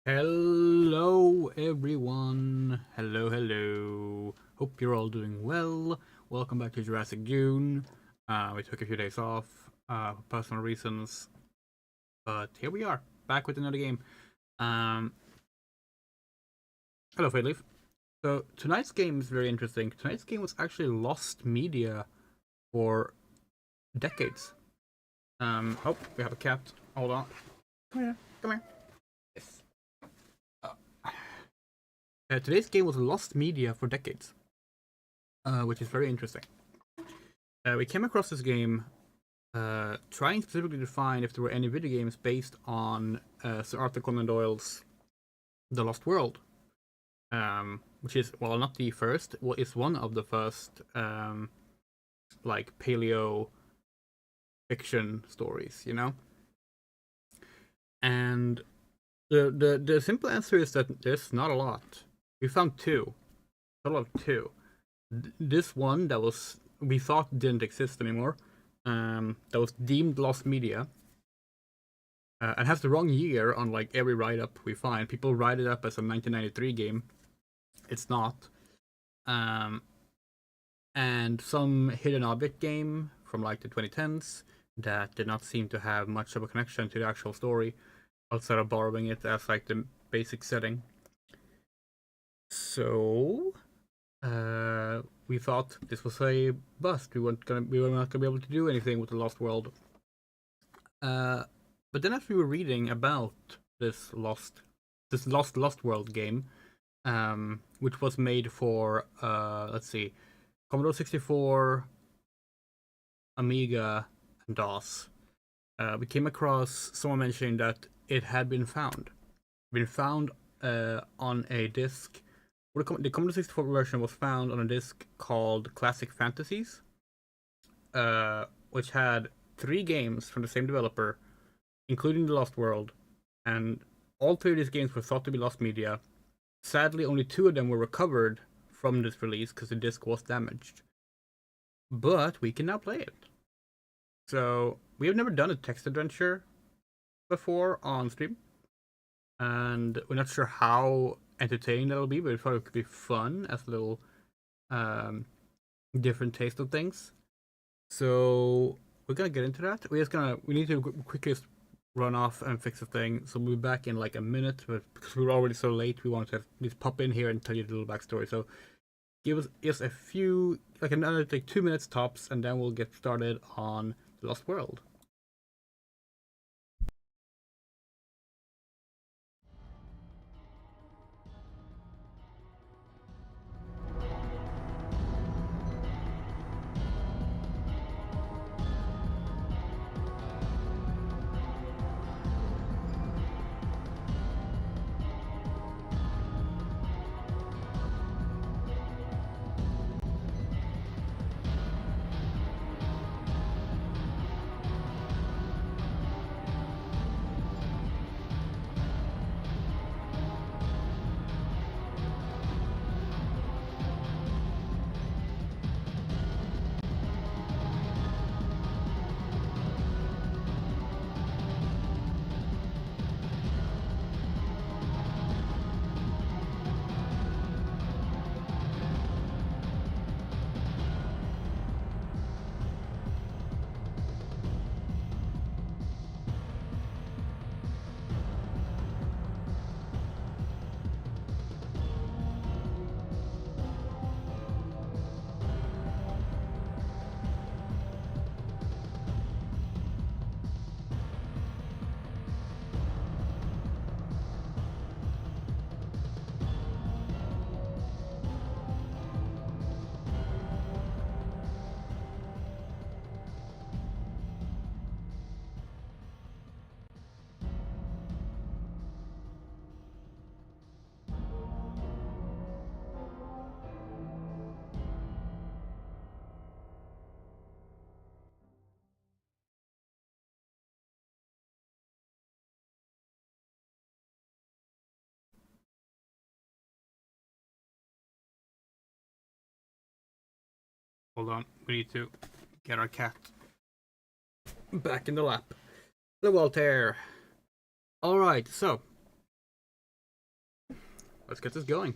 Hello everyone. Hello. Hope you're all doing well. Welcome back to Jurassic June. We took a few days off for personal reasons, but here we are, back with another game. Um, Hello, Fadleaf. So tonight's game is very interesting. Tonight's game was actually lost media for decades. Oh, we have a cat. Hold on. Come here. Come here. Yes. Today's game was lost media for decades, which is very interesting. We came across this game trying specifically to find if there were any video games based on Sir Arthur Conan Doyle's The Lost World, which is, well, not the first, well, it's one of the first like paleo fiction stories, you know? And the simple answer is that there's not a lot. We found two. A total of two. This one that was we thought didn't exist anymore, that was deemed lost media, and has the wrong year on like every write-up we find. People write it up as a 1993 game. It's not. And some hidden object game from like the 2010s that did not seem to have much of a connection to the actual story, outside of borrowing it as like the basic setting. So we thought this was a bust. We were not gonna be able to do anything with the Lost World. But then as we were reading about this Lost World game, which was made for let's see, Commodore 64, Amiga, and DOS, we came across someone mentioning that it had been found on a disc. The Commodore 64 version was found on a disc called Classic Fantasies, which had 3 games from the same developer, including The Lost World, and all 3 of these games were thought to be lost media. Sadly, only 2 of them were recovered from this release because the disc was damaged. But we can now play it. So, we have never done a text adventure before on stream, and we're not sure how entertaining that'll be, but we thought it could be fun as a little different taste of things. So we're gonna get into that. We need to quickly run off and fix the thing. So we'll be back in like a minute, but because we're already so late, we want to at least pop in here and tell you the little backstory. So give us just a few, like another like 2 minutes tops, and then we'll get started on the Lost World. Hold on, we need to get our cat back in the lap. The Walter. All right, so let's get this going.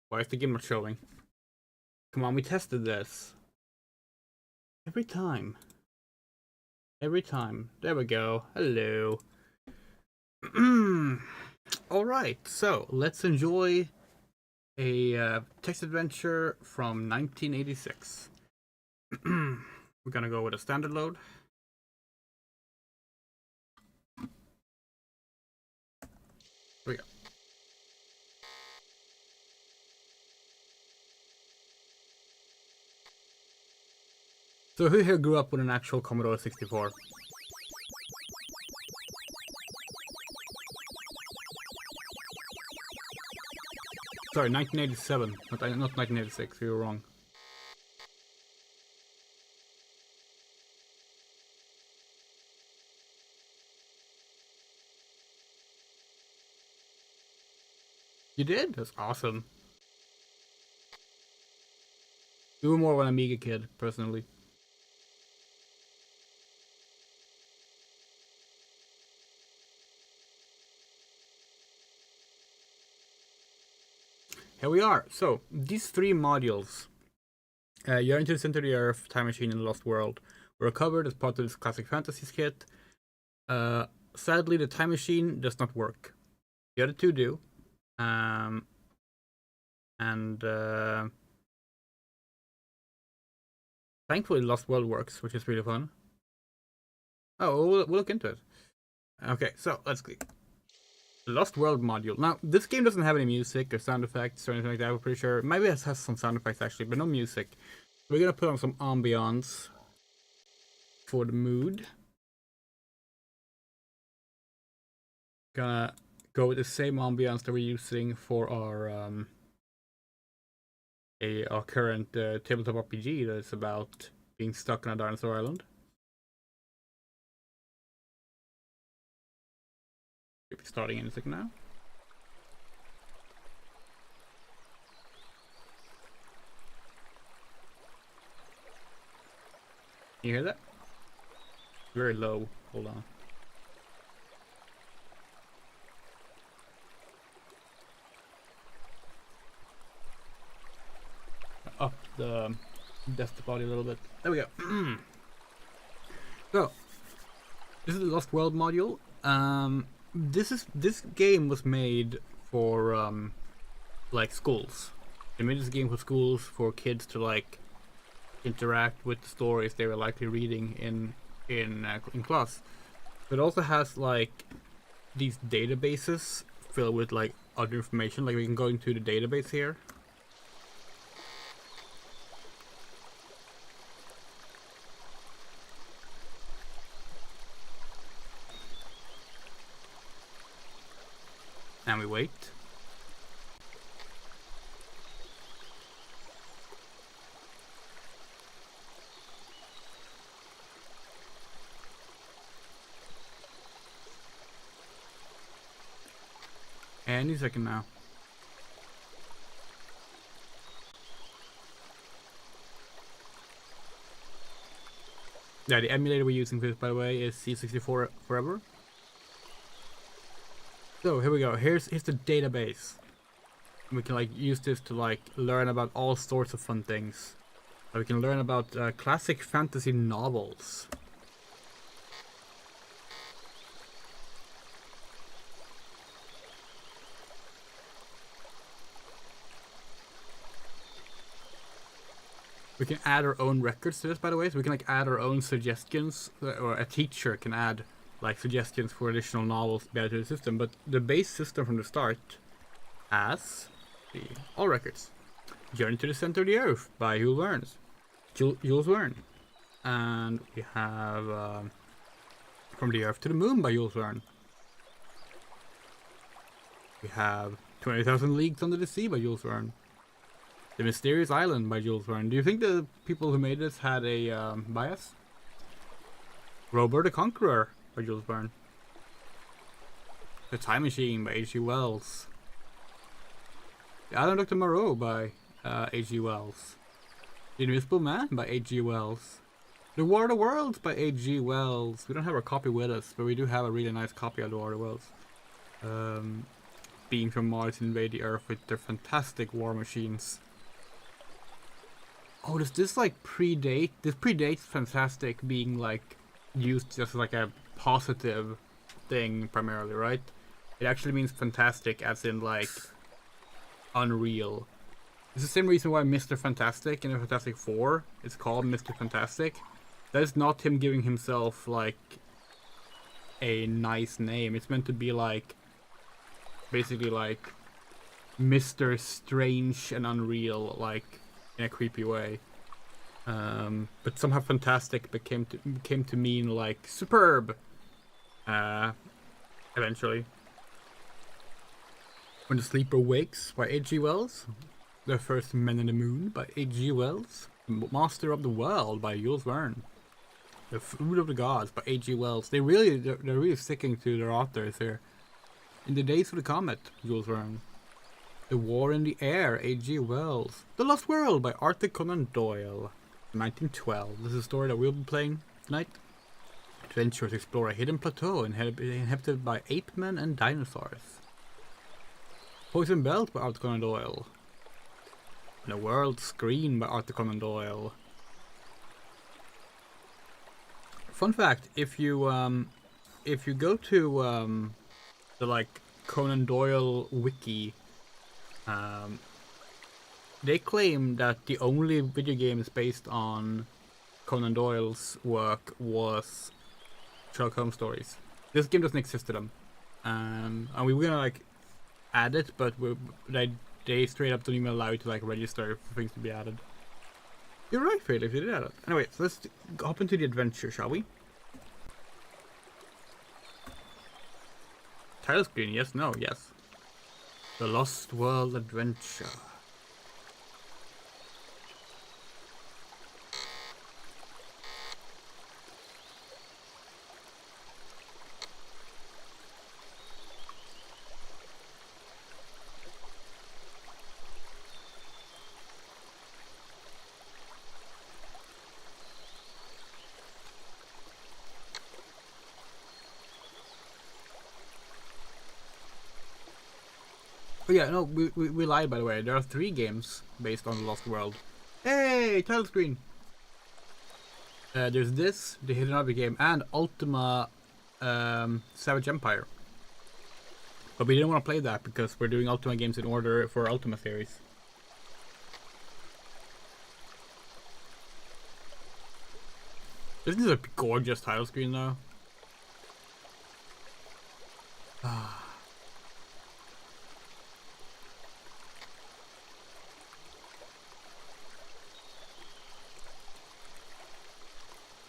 Why is the game not showing? Come on, we tested this. Every time. Every time. There we go. Hello. Alright, so let's enjoy a text adventure from 1986. We're gonna go with a standard load. Here we go. So who here grew up with an actual Commodore 64? Sorry, 1987, not 1986, you were wrong. You did? That's awesome. You were more of an Amiga kid, personally. Here we are. So, these three modules, Yearning to the Center of the Earth, Time Machine, and the Lost World, were recovered as part of this Classic Fantasies kit. Sadly, the Time Machine does not work. The other two do. Thankfully, Lost World works, which is really fun. Oh, we'll look into it. Okay, so let's click. Lost World module. Now, this game doesn't have any music or sound effects or anything like that, we're pretty sure. Maybe it has some sound effects actually, but no music. We're gonna put on some ambience for the mood. Gonna go with the same ambience that we're using for our current tabletop RPG that's about being stuck on a dinosaur island. Should be starting in a second now. You hear that? Very low. Hold on. Up the desktop audio a little bit. There we go. So, this is the Lost World module. This game was made for like schools. They made this game for schools for kids to like interact with the stories they were likely reading in class. It also has like these databases filled with like other information. Like we can go into the database here. And we wait. Any second now. Yeah, the emulator we're using for this, by the way, is C64 Forever. So here we go. Here's the database. We can like use this to like learn about all sorts of fun things. We can learn about classic fantasy novels. We can add our own records to this, by the way, so we can like add our own suggestions, or a teacher can add like suggestions for additional novels to be added to the system. But the base system from the start has all records. Journey to the Center of the Earth by Jules Verne. And we have From the Earth to the Moon by Jules Verne. We have 20,000 Leagues Under the Sea by Jules Verne. The Mysterious Island by Jules Verne. Do you think the people who made this had a bias? Robert the Conqueror by Jules Verne. The Time Machine by H.G. Wells. The Island of Dr. Moreau by H.G. Wells. The Invisible Man by H.G. Wells. The War of the Worlds by H.G. Wells. We don't have our copy with us, but we do have a really nice copy of The War of the Worlds. Beings from Mars invade the Earth with their fantastic war machines. Oh, does this like predate? This predates fantastic being like used just like a positive thing primarily, right? It actually means fantastic as in like unreal. It's the same reason why Mr. Fantastic in the Fantastic Four is called Mr. Fantastic. That is not him giving himself like a nice name. It's meant to be like basically like Mr. Strange and Unreal, like in a creepy way. But somehow fantastic became to mean like superb. Eventually. When the Sleeper Wakes by H.G. Wells. The First Men in the Moon by H.G. Wells. Master of the World by Jules Verne. The Food of the Gods by H.G. Wells. They're really sticking to their authors here. In the Days of the Comet, Jules Verne. The War in the Air, H.G. Wells. The Lost World by Arthur Conan Doyle. 1912. This is a story that we'll be playing tonight. Adventurers explore a hidden plateau inhabited by ape men and dinosaurs. Poison Belt by Arthur Conan Doyle. The World Screen by Arthur Conan Doyle. Fun fact: if you go to the like Conan Doyle wiki, they claim that the only video games based on Conan Doyle's work was Sherlock Holmes stories. This game doesn't exist to them, and we were gonna like add it, but they straight up don't even allow you to like register for things to be added. You're right, Felix, you did add it. Anyway, so let's hop into the adventure, shall we? Title screen, yes, no, yes. The Lost World Adventure. Oh yeah, no, we lied, by the way. There are 3 games based on the Lost World. Hey, title screen! There's this, the Hidden Object game, and Ultima Savage Empire. But we didn't want to play that because we're doing Ultima games in order for Ultima series. Isn't this a gorgeous title screen though?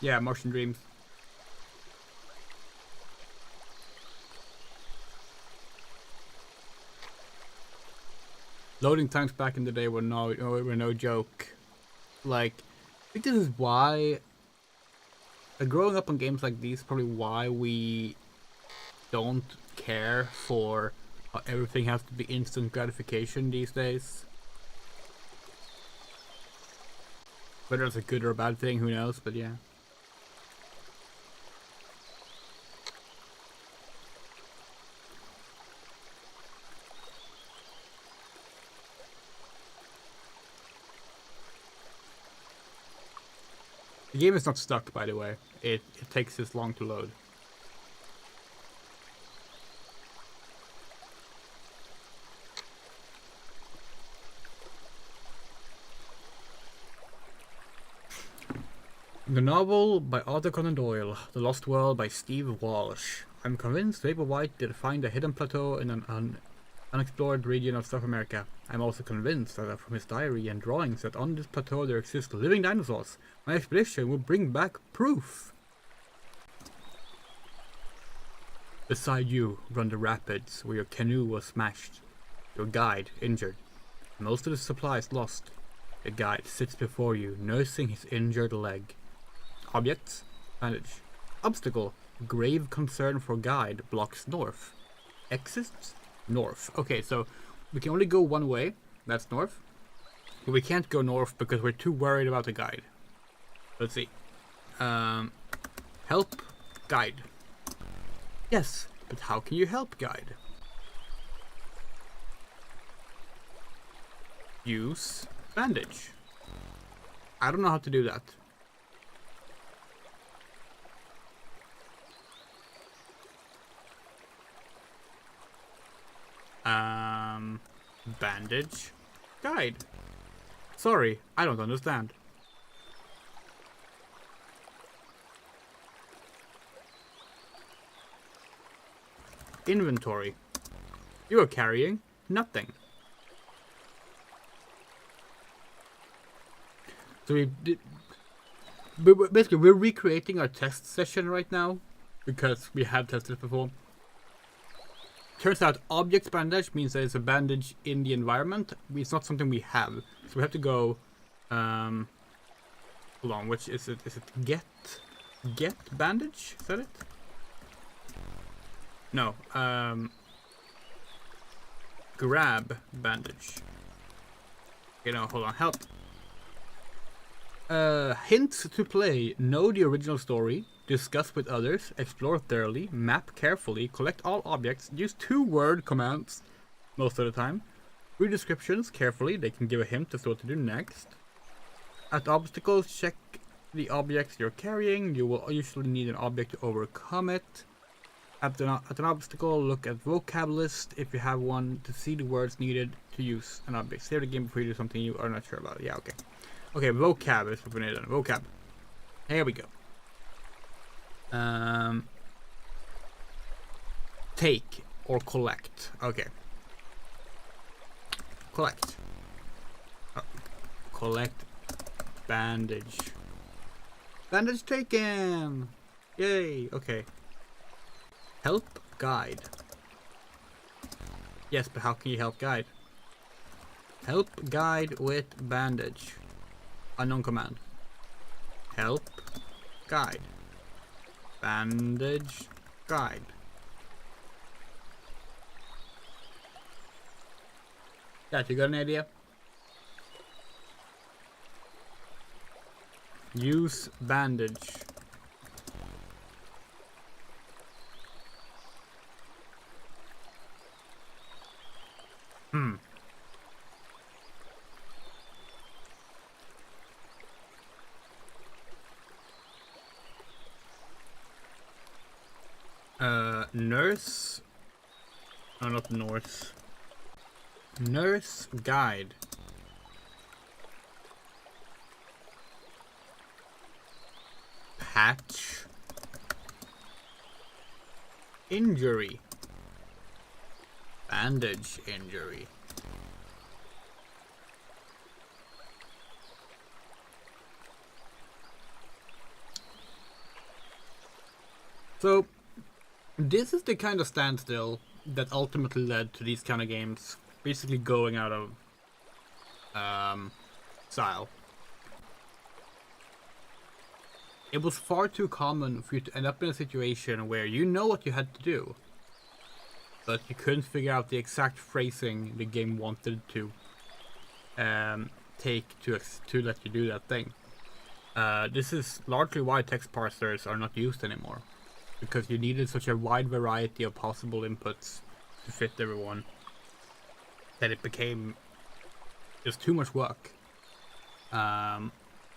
Yeah, Martian Dreams. Loading times back in the day were no joke. Like, I think this is why growing up on games like these is probably why we don't care for how everything has to be instant gratification these days. Whether it's a good or a bad thing, who knows, but yeah. The game is not stuck, by the way. It takes this long to load. The novel by Arthur Conan Doyle, The Lost World by Steve Walsh. I'm convinced Vaporwhite did find a hidden plateau in an unexplored region of South America. I'm also convinced that from his diary and drawings that on this plateau there exist living dinosaurs. My expedition will bring back proof. Beside you run the rapids where your canoe was smashed. Your guide injured. Most of the supplies lost. The guide sits before you, nursing his injured leg. Objects. Bandage. Obstacle. Grave concern for guide. Blocks north. Exits. North. Okay, so we can only go one way. That's north. But we can't go north because we're too worried about the guide. Let's see. Help guide. Yes, but how can you help guide? Use bandage. I don't know how to do that. Bandage guide. Sorry, I don't understand. Inventory. You are carrying nothing. So we did. Basically, we're recreating our test session right now because we have tested before. Turns out objects bandage means that it's a bandage in the environment. It's not something we have. So we have to go hold on, which is it? Is it get bandage? Is that it? No. Grab bandage. You know, hold on, help. Hints to play. Know the original story. Discuss with others, explore thoroughly, map carefully, collect all objects, use 2-word commands most of the time. Read descriptions carefully, they can give a hint as to what to do next. At obstacles, check the objects you're carrying, you will usually need an object to overcome it. At an obstacle, look at vocab list if you have one to see the words needed to use an object. Save the game before you do something you are not sure about. Yeah, okay. Okay, vocab is what we need. Vocab. Here we go. Take or collect. Okay. Collect. Collect bandage. Bandage taken! Yay! Okay. Help guide. Yes, but how can you help guide? Help guide with bandage. Unknown command. Help guide. Bandage guide. Yeah, you got an idea? Use bandage. Nurse. No, not Norse. Nurse guide. Patch. Injury. Bandage injury. So, this is the kind of standstill that ultimately led to these kind of games basically going out of style. It was far too common for you to end up in a situation where you know what you had to do, but you couldn't figure out the exact phrasing the game wanted to take to let you do that thing. This is largely why text parsers are not used anymore, because you needed such a wide variety of possible inputs to fit everyone that it became just too much work.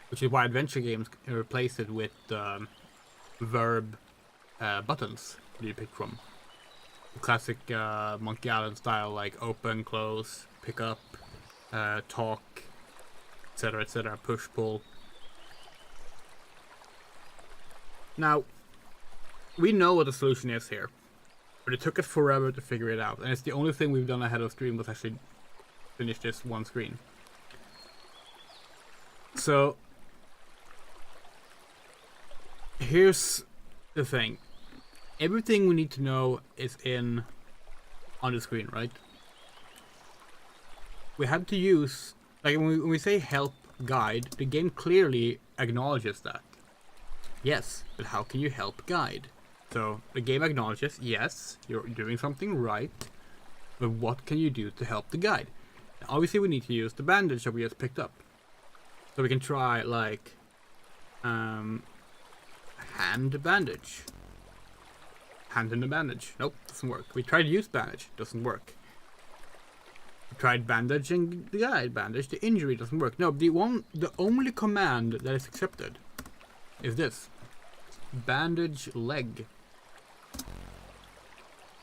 Which is why adventure games replaced it with verb buttons that you pick from. The classic Monkey Island style, like open, close, pick up, talk, etc., push, pull. Now, we know what the solution is here, but it took us forever to figure it out, and it's the only thing we've done ahead of stream was actually finish this one screen. So, here's the thing. Everything we need to know is on the screen, right? We have to use, like when we say help guide, the game clearly acknowledges that. Yes, but how can you help guide? So the game acknowledges, yes, you're doing something right, but what can you do to help the guide? And obviously we need to use the bandage that we just picked up. So we can try, like, hand bandage. Hand in a bandage. Nope, doesn't work. We tried use bandage. Doesn't work. We tried bandaging the guy. Bandage the injury. Doesn't work. No, the only command that is accepted is this. Bandage leg.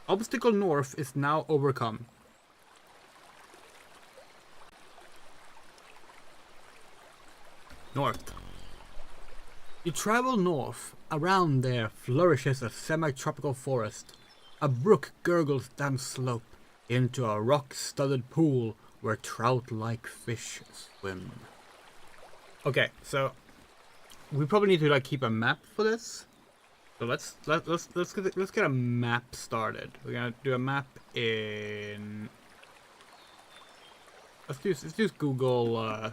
Obstacle north is now overcome. North. You travel north. Around there flourishes a semi-tropical forest. A brook gurgles down slope into a rock-studded pool where trout-like fish swim. Okay, so we probably need to like keep a map for this. So let's get a map started. We're gonna do a map in. Let's use Google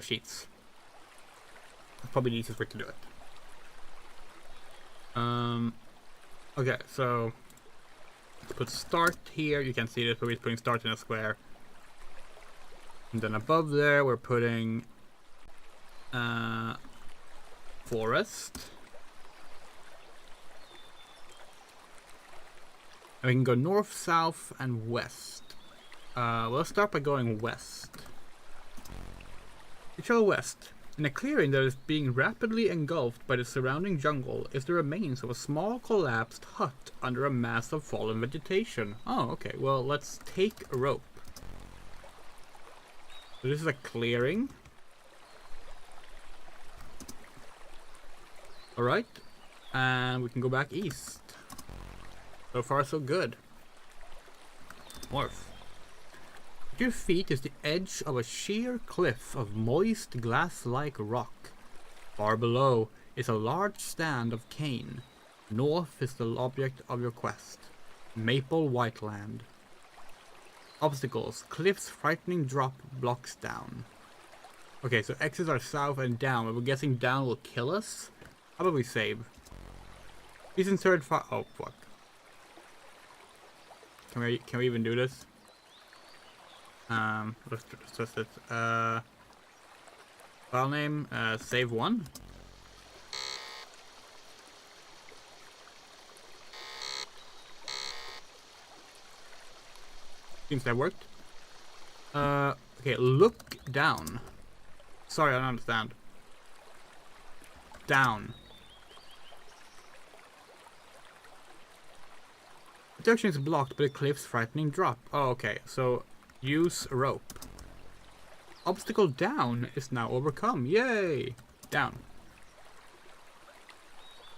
Sheets. That's probably the easiest way to do it. Okay, so let's put start here. You can see this, but we're putting start in a square. And then above there, we're putting forest. And we can go north, south, and west. Well, let's start by going west. We travel west. In a clearing that is being rapidly engulfed by the surrounding jungle is the remains of a small collapsed hut under a mass of fallen vegetation. Oh, okay. Well, let's take a rope. So this is a clearing. Alright. And we can go back east. So far, so good. North. At your feet is the edge of a sheer cliff of moist glass-like rock. Far below is a large stand of cane. North is the object of your quest. Maple Whiteland. Obstacles. Cliff's frightening drop blocks down. Okay, so exits are south and down, but we're guessing down will kill us? How about we save? Please insert file. Oh, fuck. Can we even do this? Let's test it. File name, save one. Seems that worked. Okay, look down. Sorry, I don't understand. Down. The direction is blocked by the cliff's frightening drop. Oh, okay, so use rope. Obstacle down is now overcome. Yay! Down.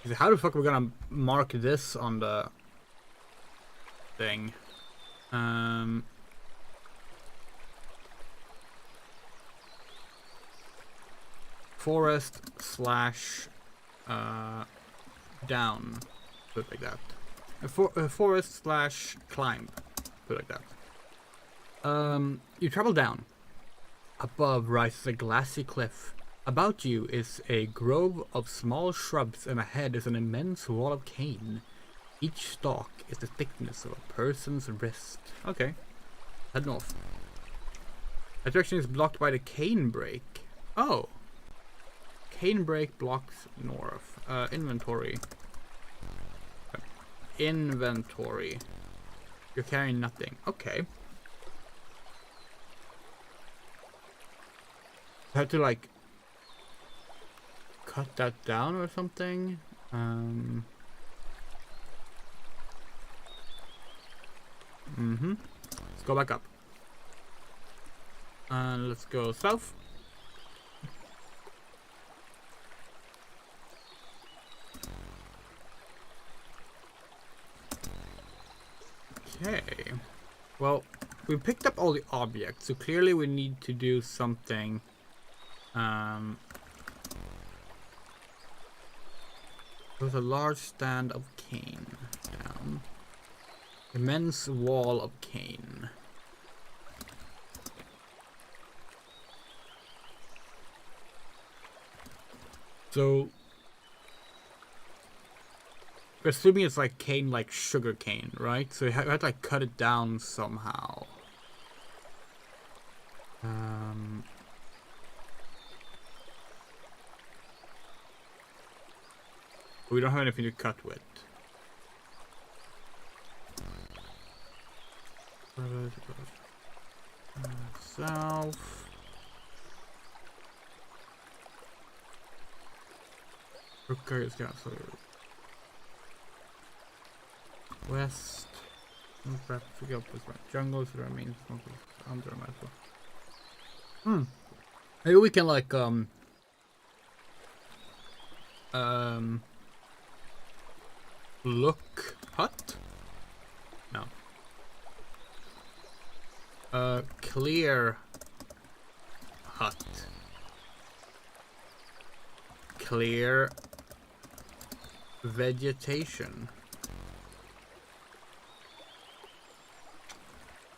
So how the fuck are we gonna mark this on the thing? Forest slash down. Put it like that. Forest slash climb. Put it like that. You travel down. Above rises a glassy cliff. About you is a grove of small shrubs, and ahead is an immense wall of cane. Each stalk is the thickness of a person's wrist. Okay. Head north. That direction is blocked by the cane break. Oh. Cane break blocks north. Inventory. Inventory. You're carrying nothing. Okay. I have to like cut that down or something. Let's go back up. And let's go south. Okay. Well, we picked up all the objects, so clearly we need to do something. There's a large stand of cane down. Immense wall of cane. So we're assuming it's like cane, like sugar cane, right? So you have to like cut it down somehow. But we don't have anything to cut with. South. Rooker is down, so west. Perhaps we go up this right. Jungle, so that means under a maybe we can like look hut? No. Clear hut. Clear vegetation.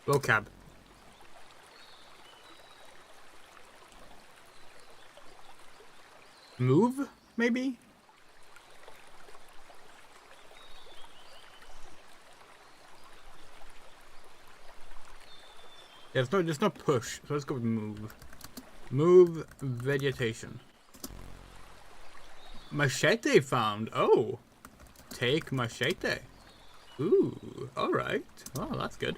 Vocab. Move, maybe? Yeah, there's no push, so let's go with move. Move vegetation. Machete found. Oh. Take machete. Ooh, alright. Well, that's good.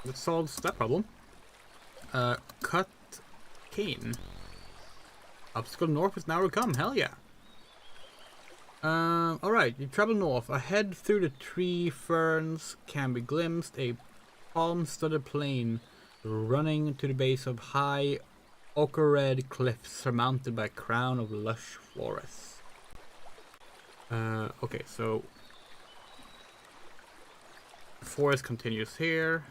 That solves that problem. Cut cane. Obstacle north is now overcome. Hell yeah. Alright, you travel north. Ahead through the tree ferns can be glimpsed a palm-studded plain running to the base of high ochre-red cliffs surmounted by a crown of lush forests. Okay, so the forest continues here.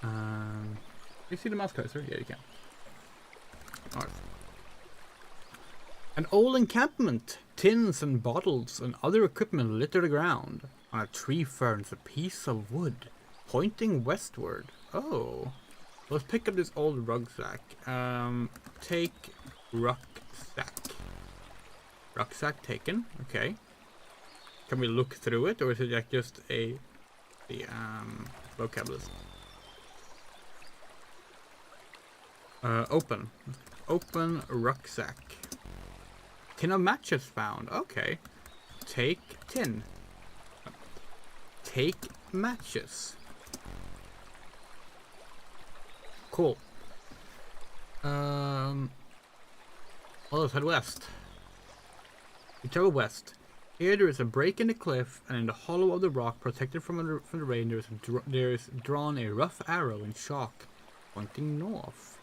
You see the mouse cursor? Yeah, you can. Alright. An old encampment. Tins and bottles and other equipment litter the ground. On a tree ferns a piece of wood, pointing westward. Oh. Let's pick up this old rucksack. Take rucksack. Rucksack taken. Okay. Can we look through it, or is it like just the vocab list? Open. Open rucksack. Tin of matches found. Okay. Take tin. Take matches. Cool. Well, let's head west. We travel west. Here there is a break in the cliff, and in the hollow of the rock, protected from the rain, there is drawn a rough arrow in chalk, pointing north.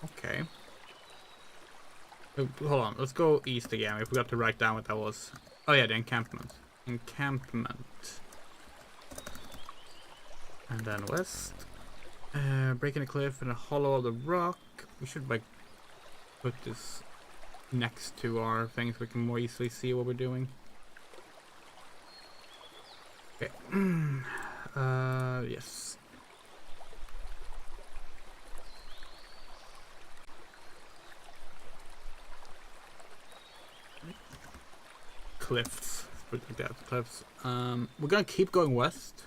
Okay. Hold on, let's go east again. We forgot to write down what that was. Oh yeah, the encampment. Encampment. And then west. Breaking the cliff in a hollow of the rock. We should like put this next to our things so we can more easily see what we're doing. Okay. Yes. Cliffs. Put it like that. Cliffs. We're gonna keep going west.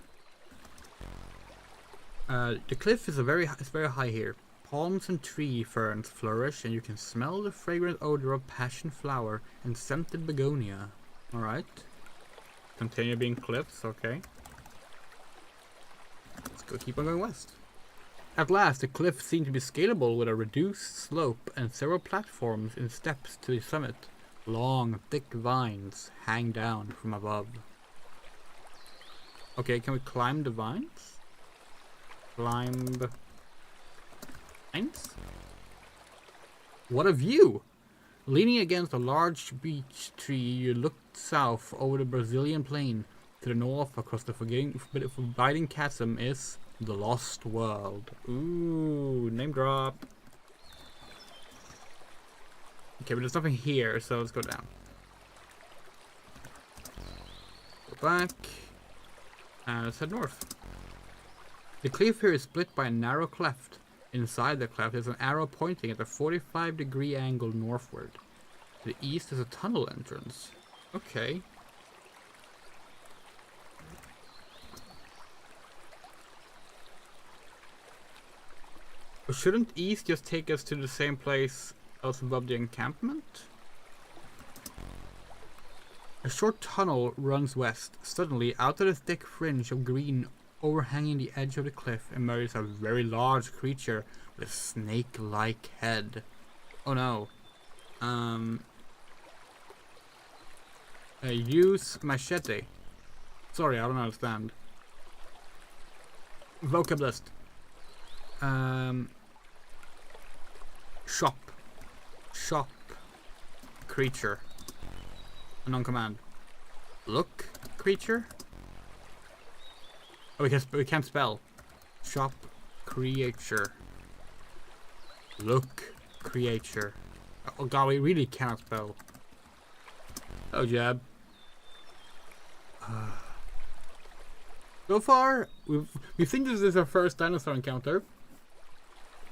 The cliff is very high here. Palms and tree ferns flourish, and you can smell the fragrant odor of passion flower and scented begonia. Alright. Continue being cliffs, okay. Let's go keep on going west. At last, the cliff seemed to be scalable with a reduced slope and several platforms and steps to the summit. Long, thick vines hang down from above. Okay, can we climb the vines? Climb vines? What a view! Leaning against a large beech tree, you looked south over the Brazilian plain. To the north, across the forbidding chasm, is the Lost World. Ooh, name drop. Okay, but there's nothing here, so let's go down. Go back. And let's head north. The cliff here is split by a narrow cleft. Inside the cleft is an arrow pointing at a 45-degree angle northward. To the east is a tunnel entrance. Okay. But shouldn't east just take us to the same place as above the encampment? A short tunnel runs west. Suddenly, out of the thick fringe of green overhanging the edge of the cliff emerges a very large creature with a snake-like head. Oh no. Use machete. Sorry, I don't understand. Vocab list. Shop. Shop. Creature. Unknown command. Look. Creature. Oh, we can't spell. Shop. Creature. Look. Creature. Oh god, we really cannot spell. Oh, Jab. So far, we think this is our first dinosaur encounter.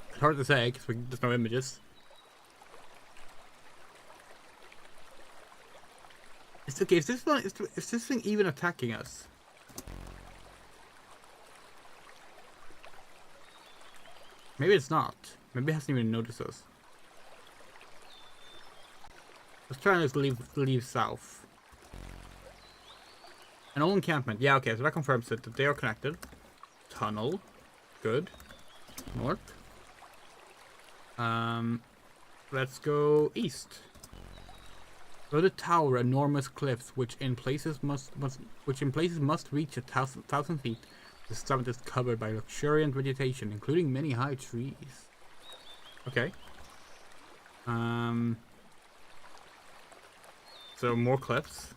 It's hard to say because there's no images. It's okay. Is this thing even attacking us? Maybe it's not. Maybe it hasn't even noticed us. Let's try and just leave south. An old encampment. Yeah, okay, so that confirms it that they are connected. Tunnel. Good. North. Let's go east. Go to the tower, enormous cliffs, which in places must reach 1,000 feet. The summit is covered by luxuriant vegetation, including many high trees. Okay. So more cliffs.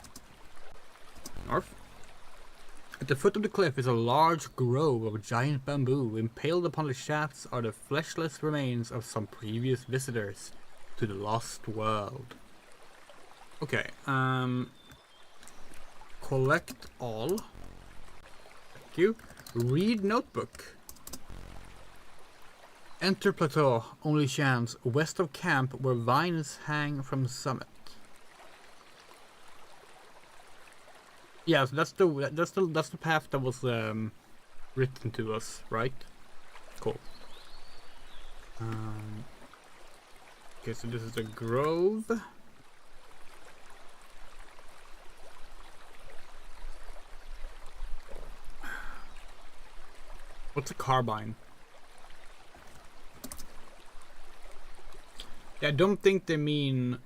North. At the foot of the cliff is a large grove of giant bamboo. Impaled upon the shafts are the fleshless remains of some previous visitors to the lost world. Okay, collect all. Thank you. Read notebook. Enter plateau, only chance, west of camp where vines hang from summit. Yeah, so that's the path that was written to us, right? Cool. Okay, so this is a grove. What's a carbine? Yeah, I don't think they mean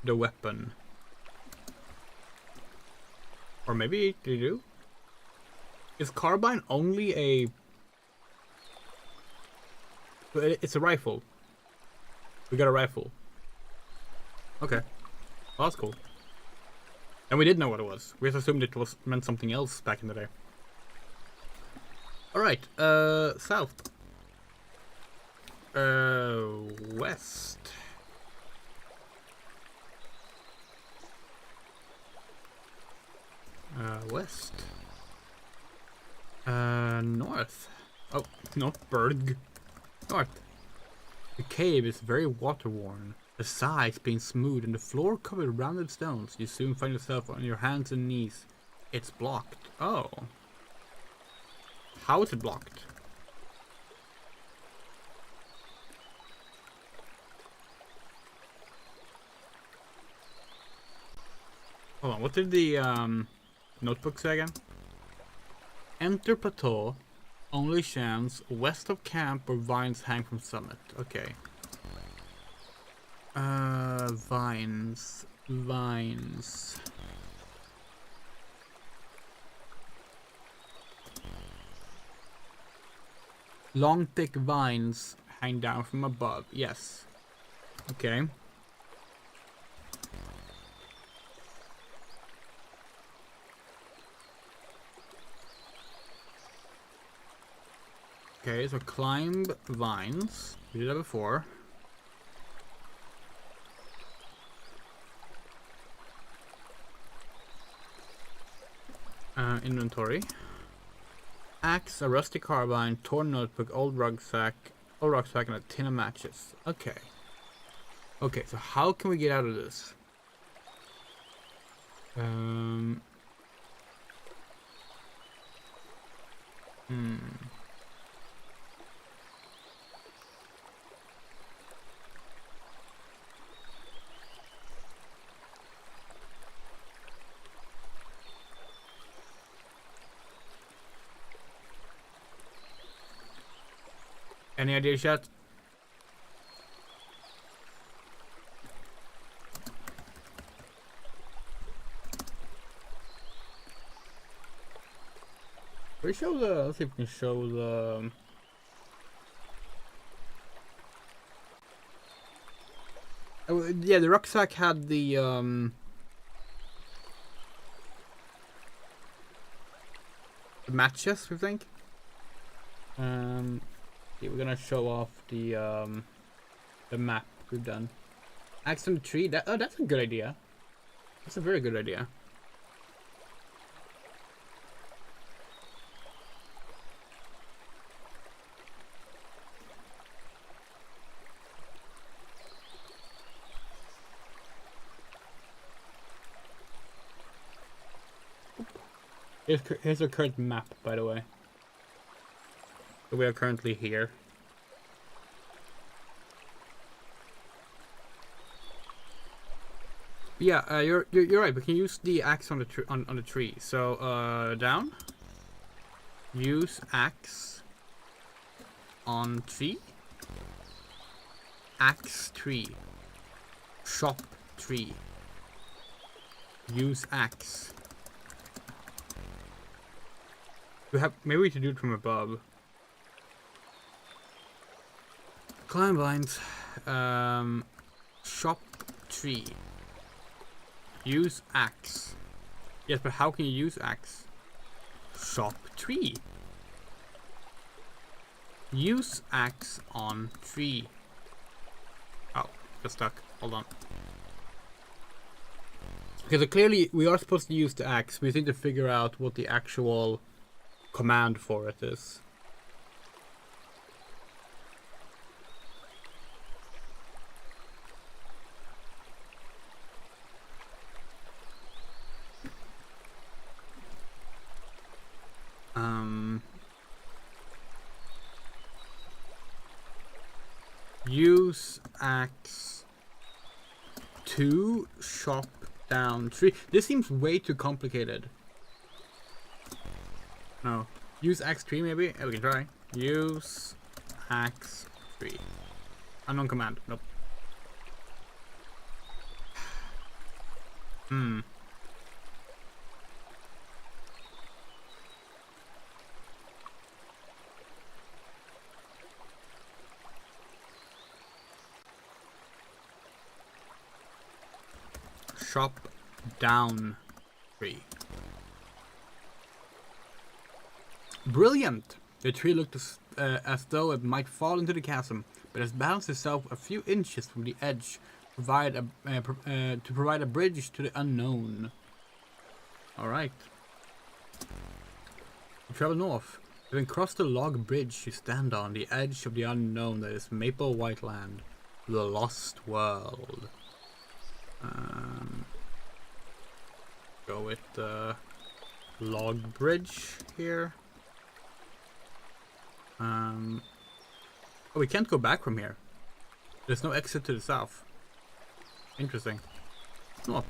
the weapon. Or maybe they do? Is carbine only a... It's a rifle. We got a rifle. Okay. Well, that's cool. And we did know what it was. We just assumed it meant something else back in the day. Alright, south. West. West. North. Oh, not Berg. North. The cave is very water-worn. The sides being smooth and the floor covered with rounded stones. You soon find yourself on your hands and knees. It's blocked. Oh. How is it blocked? Hold on, what did the notebook say again? Enter plateau, only chance, west of camp where vines hang from summit. Okay. Vines. Long thick vines hang down from above. Yes. Okay. Okay, so climb vines. We did that before. Inventory. Axe, a rusty carbine, torn notebook, old rucksack, and a tin of matches. Okay. Okay, so how can we get out of this? Any idea, chat? We show the. Let's see if we can show the. Oh, yeah, the rucksack had the matches, we think. Yeah, we're gonna show off the map we've done. Axe on the tree. That's a good idea. That's a very good idea. Here's our current map, by the way. So we are currently here. Yeah, you're right. We can use the axe on the on the tree. So down. Use axe on tree. Axe tree. Shop tree. Use axe. Maybe we should do it from above. Climb vines. Shop tree. Use axe. Yes, but how can you use axe? Shop tree. Use axe on tree. Oh, got stuck. Hold on. Okay, so clearly we are supposed to use the axe. We need to figure out what the actual command for it is. Use axe to chop down tree. This seems way too complicated. No. Use axe tree maybe? Yeah, we can try. Use axe tree. Unknown command. Nope. Chop down tree. Brilliant! The tree looked as though it might fall into the chasm, but has balanced itself a few inches from the edge to provide a bridge to the unknown. Alright. Travel north. Having crossed the log bridge, you stand on the edge of the unknown that is Maple White Land, the lost world. Go with the log bridge here. Oh, we can't go back from here. There's no exit to the south. Interesting. North.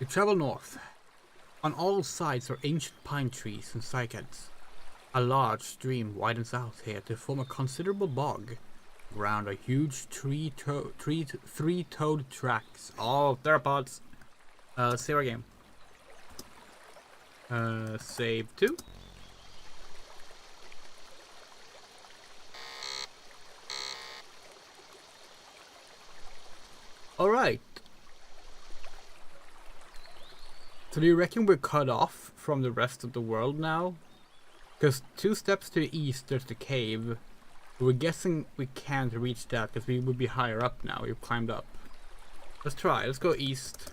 You travel north. On all sides are ancient pine trees and cycads. A large stream widens out here to form a considerable bog. Around are huge three-toed tracks. Oh, theropods. Let's save our game. Save 2. Alright. So do you reckon we're cut off from the rest of the world now? Because 2 steps to the east there's the cave. We're guessing we can't reach that because we would be higher up now. We've climbed up. Let's try. Let's go east.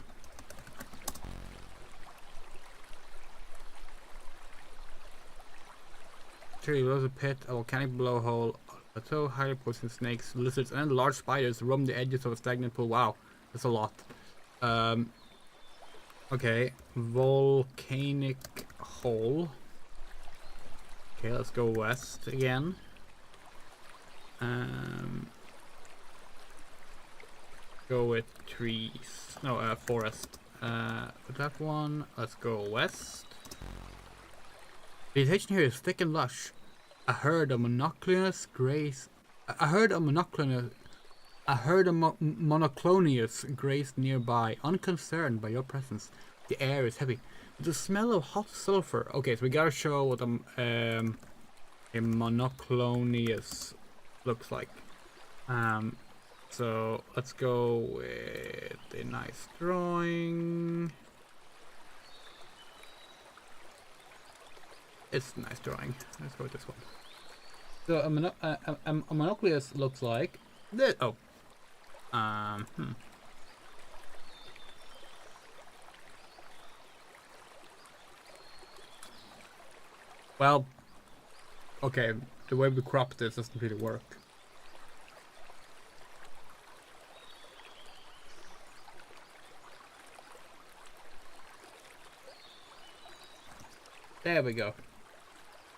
Tree below a pit, a volcanic blowhole, a plateau, highly poisonous snakes, lizards, and large spiders roam the edges of a stagnant pool. Wow, that's a lot. Okay, volcanic hole. Okay, let's go west again. Go with trees. No, forest. With that one, let's go west. The vegetation here is thick and lush. A herd of monoclonous grace. A herd of monoclonous. A herd of monoclonius grazed nearby, unconcerned by your presence. The air is heavy with the smell of hot sulfur. Okay, so we gotta show what a monoclonius looks like. So let's go with a nice drawing. It's a nice drawing. Let's go with this one. So a monoclonius looks like this. Oh. Well, okay, the way we crop this doesn't really work. There we go.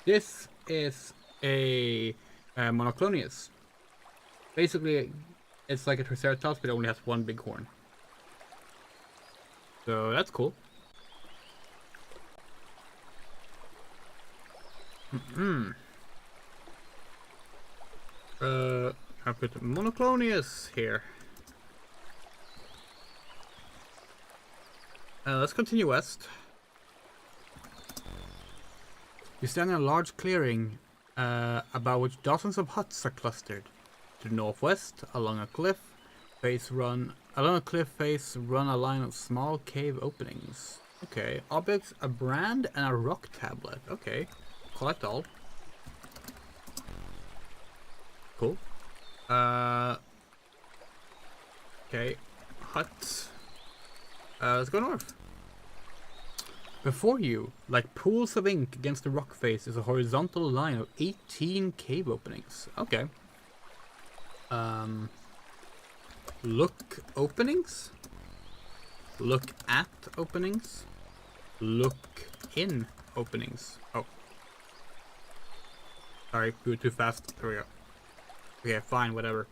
This is a monoclonius. Basically, it's like a Triceratops, but it only has one big horn. So that's cool. I put monoclonius here. Let's continue west. You stand in a large clearing about which dozens of huts are clustered. To the northwest, along a cliff face run a line of small cave openings. Okay, objects, a brand and a rock tablet. Okay, collect all. Cool. Okay, huts. Let's go north. Before you, like pools of ink against the rock face, is a horizontal line of 18 cave openings. Okay. Look openings? Look at openings? Look in openings. Oh. Sorry, we were too fast. There we go. Okay, fine, whatever.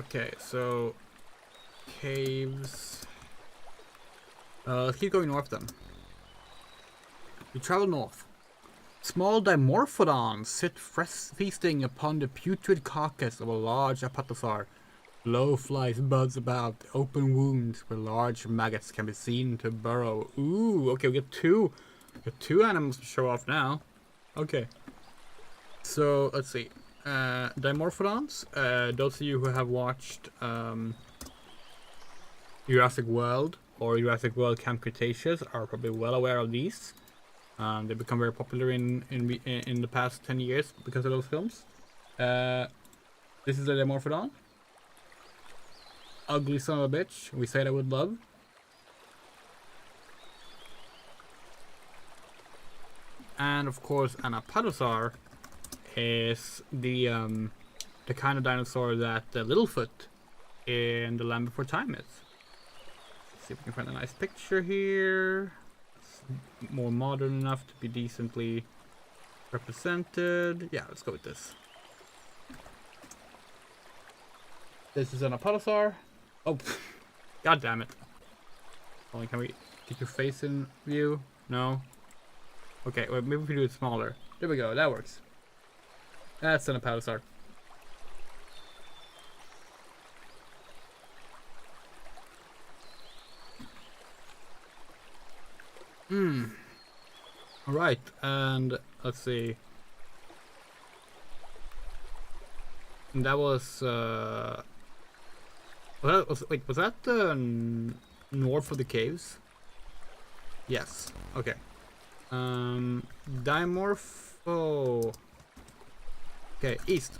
Okay, so caves. Let's keep going north then. We travel north. Small dimorphodons sit feasting upon the putrid carcass of a large apatosaur. Low flies buzz about open wounds where large maggots can be seen to burrow. Ooh, okay, we get two animals to show off now. Okay. So let's see. Dimorphodons. Those of you who have watched Jurassic World or Jurassic World Camp Cretaceous are probably well aware of these. They've become very popular in the past 10 years because of those films. This is a Dimorphodon. Ugly son of a bitch. We said I would love. And of course, an Apatosaur is the kind of dinosaur that Littlefoot in The Land Before Time is. Let's see if we can find a nice picture here. It's more modern enough to be decently represented. Yeah, let's go with this. This is an Apatosaur. Oh, god damn it. Only can we get your face in view? No. Okay, well, maybe we can do it smaller. There we go, that works. That's an Apatosaur. Alright, and let's see. And that was wait, was that north of the caves? Yes. Okay. Dimorpho. Okay, east.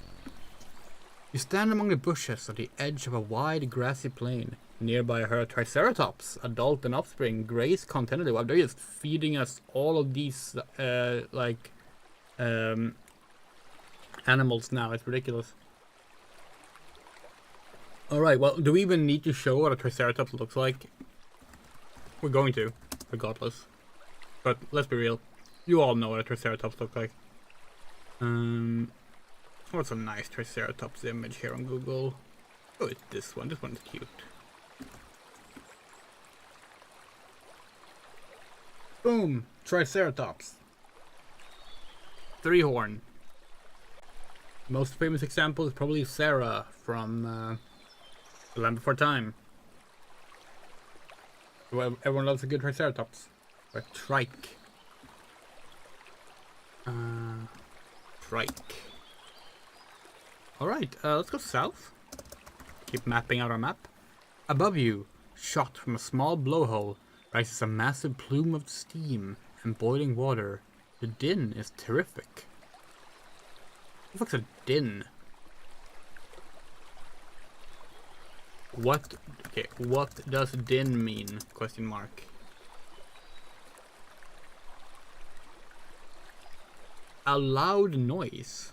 You stand among the bushes at the edge of a wide grassy plain. Nearby a herd of Triceratops, adult and offspring, graze contentedly. Wow, they're just feeding us all of these animals now. It's ridiculous. Alright, well, do we even need to show what a Triceratops looks like? We're going to, regardless. But let's be real. You all know what a Triceratops looks like. What's a nice Triceratops image here on Google? Oh, it's this one. This one's cute. Boom! Triceratops. 3-horn. Most famous example is probably Sarah from The Land Before Time. Well, everyone loves a good Triceratops. Or trike. Trike. Alright, let's go south. Keep mapping out our map. Above you, shot from a small blowhole, rises a massive plume of steam and boiling water. The din is terrific. What the fuck's a din? What does din mean? Question mark. A loud noise.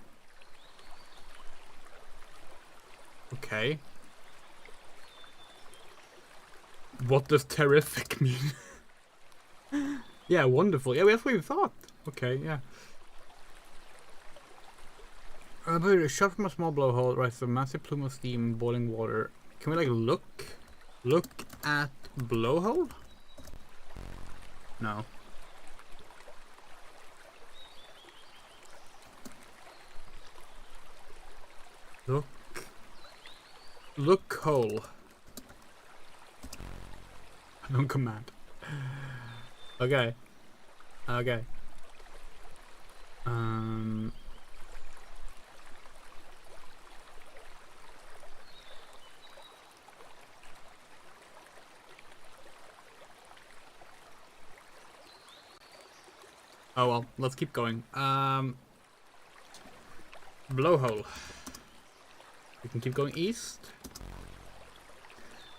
Okay. What does terrific mean? Yeah, wonderful. Yeah, that's what we thought. Okay, yeah. But a shot from a small blowhole rises a massive plume of steam, boiling water. Can we like look at blowhole? No. Look hole. No command. Okay. Okay. Oh well, let's keep going. Blowhole. We can keep going east.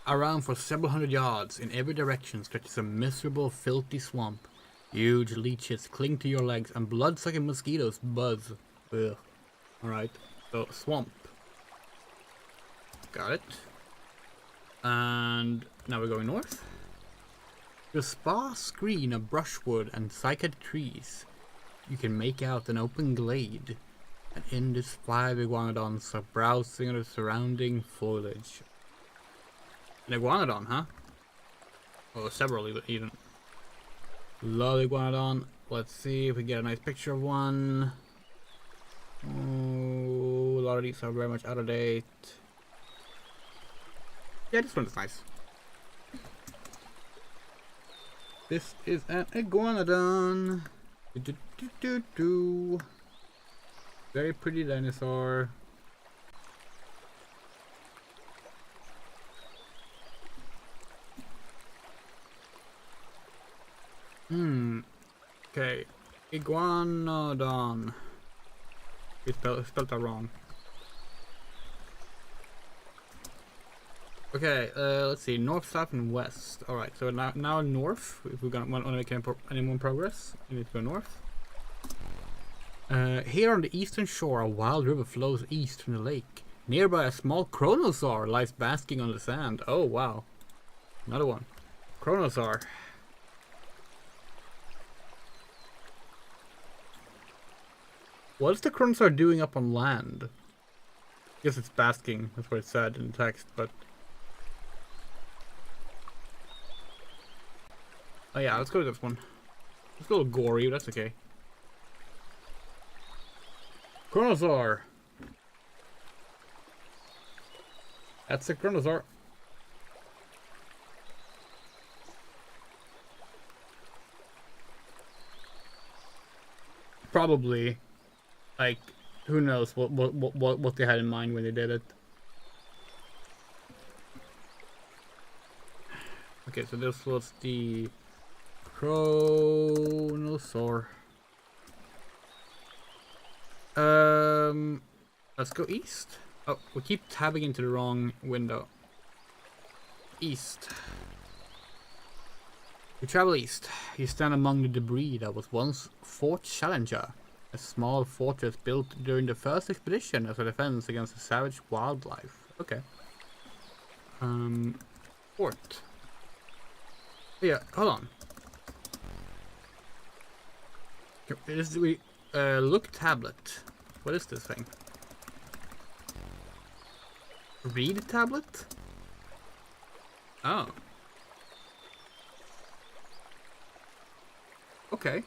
Around for several hundred yards, in every direction stretches a miserable, filthy swamp. Huge leeches cling to your legs, and blood-sucking mosquitoes buzz. Ugh. Alright, so swamp. Got it. And now we're going north. Through a sparse screen of brushwood and cycad trees, you can make out an open glade. And in this 5 iguanodons are browsing on the surrounding foliage. An iguanodon, huh? Oh, several even. Love iguanodon. Let's see if we get a nice picture of one. Oh, a lot of these are very much out of date. Yeah, this one is nice. This is an iguanodon. Very pretty dinosaur. Okay. Iguanodon. It's spelled that wrong. Okay, let's see. North, south, and west. Alright, so now north. If we're gonna want to make any more progress, we need to go north. Here on the eastern shore, a wild river flows east from the lake. Nearby, a small chronosaur lies basking on the sand. Oh, wow. Another one. Chronosaur. What is the chronosaur doing up on land? I guess it's basking. That's what it said in the text, but... Oh yeah, let's go to this one. It's a little gory, but that's okay. Chronosaur! That's a chronosaur. Probably, like, who knows what they had in mind when they did it. Okay, so this was the chronosaur. Let's go east. Oh, we keep tabbing into the wrong window. East. You travel east. You stand among the debris that was once Fort Challenger, a small fortress built during the first expedition as a defense against the savage wildlife. Okay. Fort. Yeah, hold on. Look tablet. What is this thing? Read tablet? Oh. Okay.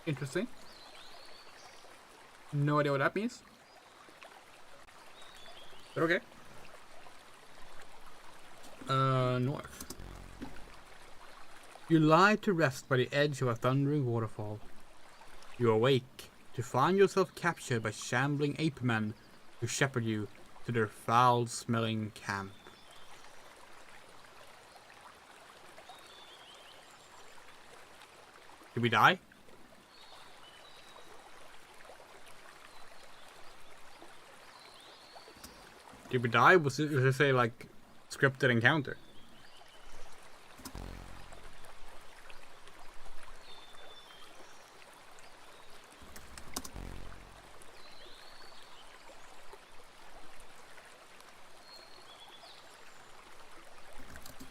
Interesting. No idea what that means. But okay. North. You lie to rest by the edge of a thundering waterfall. You awake to find yourself captured by shambling ape men who shepherd you to their foul-smelling camp. Did we die? Did we die? Was it say like scripted encounter?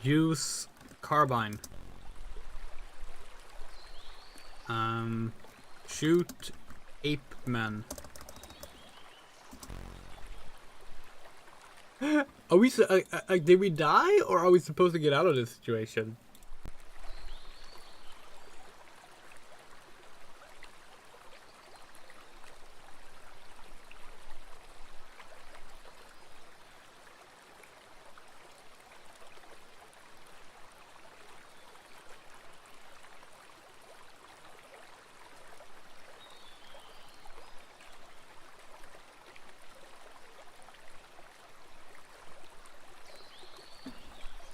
Use carbine. Shoot ape man. Are we? Did we die, or are we supposed to get out of this situation?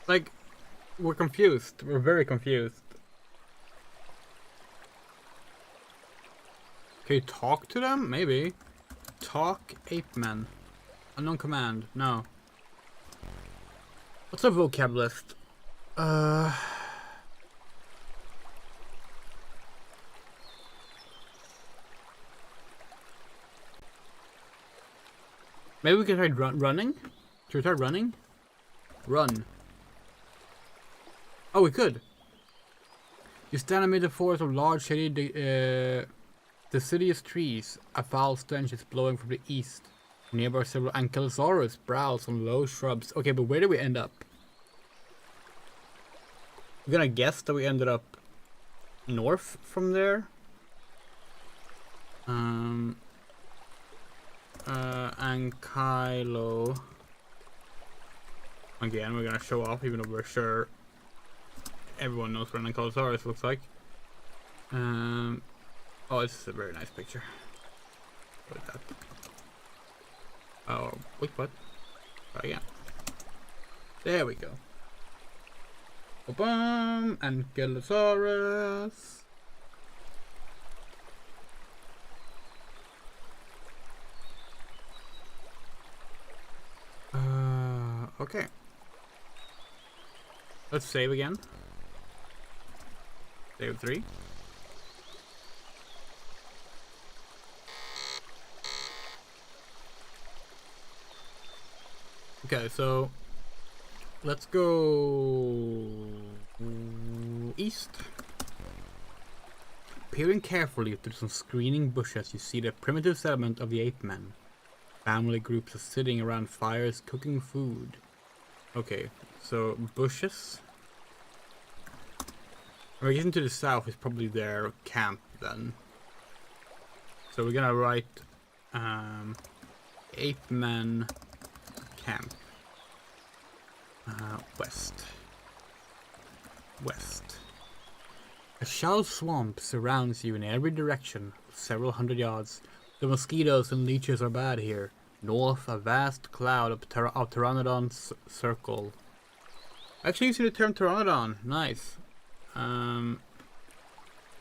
Like, we're confused. We're very confused. Can you talk to them? Maybe. Talk ape man. Unknown command. No. What's a vocab list? Maybe we can try running? Should we try running? Run. Oh, we could. You stand amid a forest of large, shady, deciduous trees. A foul stench is blowing from the east. Nearby several ankylosaurus browse on low shrubs. Okay, but where did we end up? I'm gonna guess that we ended up north from there. Ankylo. Again, we're gonna show off, even though we're sure everyone knows what an ankylosaurus looks like. Oh, this is a very nice picture. What is that? Oh, wait, what? Try again. There we go. Boom! Ankylosaurus. Okay. Let's save again. Save 3. Okay, so let's go east. Peering carefully through some screening bushes, you see the primitive settlement of the ape men. Family groups are sitting around fires cooking food. Okay, so bushes. We're getting to the south is probably their camp then. So we're gonna write ape man camp. West. A shallow swamp surrounds you in every direction, several hundred yards. The mosquitoes and leeches are bad here. North, a vast cloud of pteranodons circle. Actually using the term pteranodon. Nice.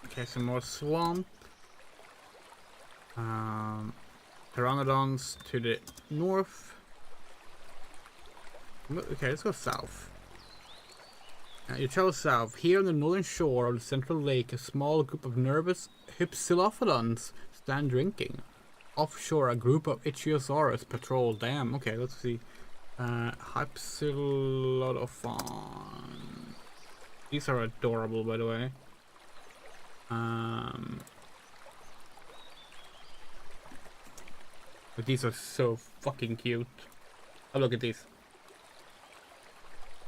Okay, some more swamp. Pteranodons to the north. Okay, let's go south. You travel south. Here on the northern shore of the central lake, a small group of nervous hypsilophodons stand drinking. Offshore, a group of Ichthyosaurus patrol. Damn, okay, let's see. Hypsilophodon. These are adorable, by the way. But these are so fucking cute. Oh, look at these.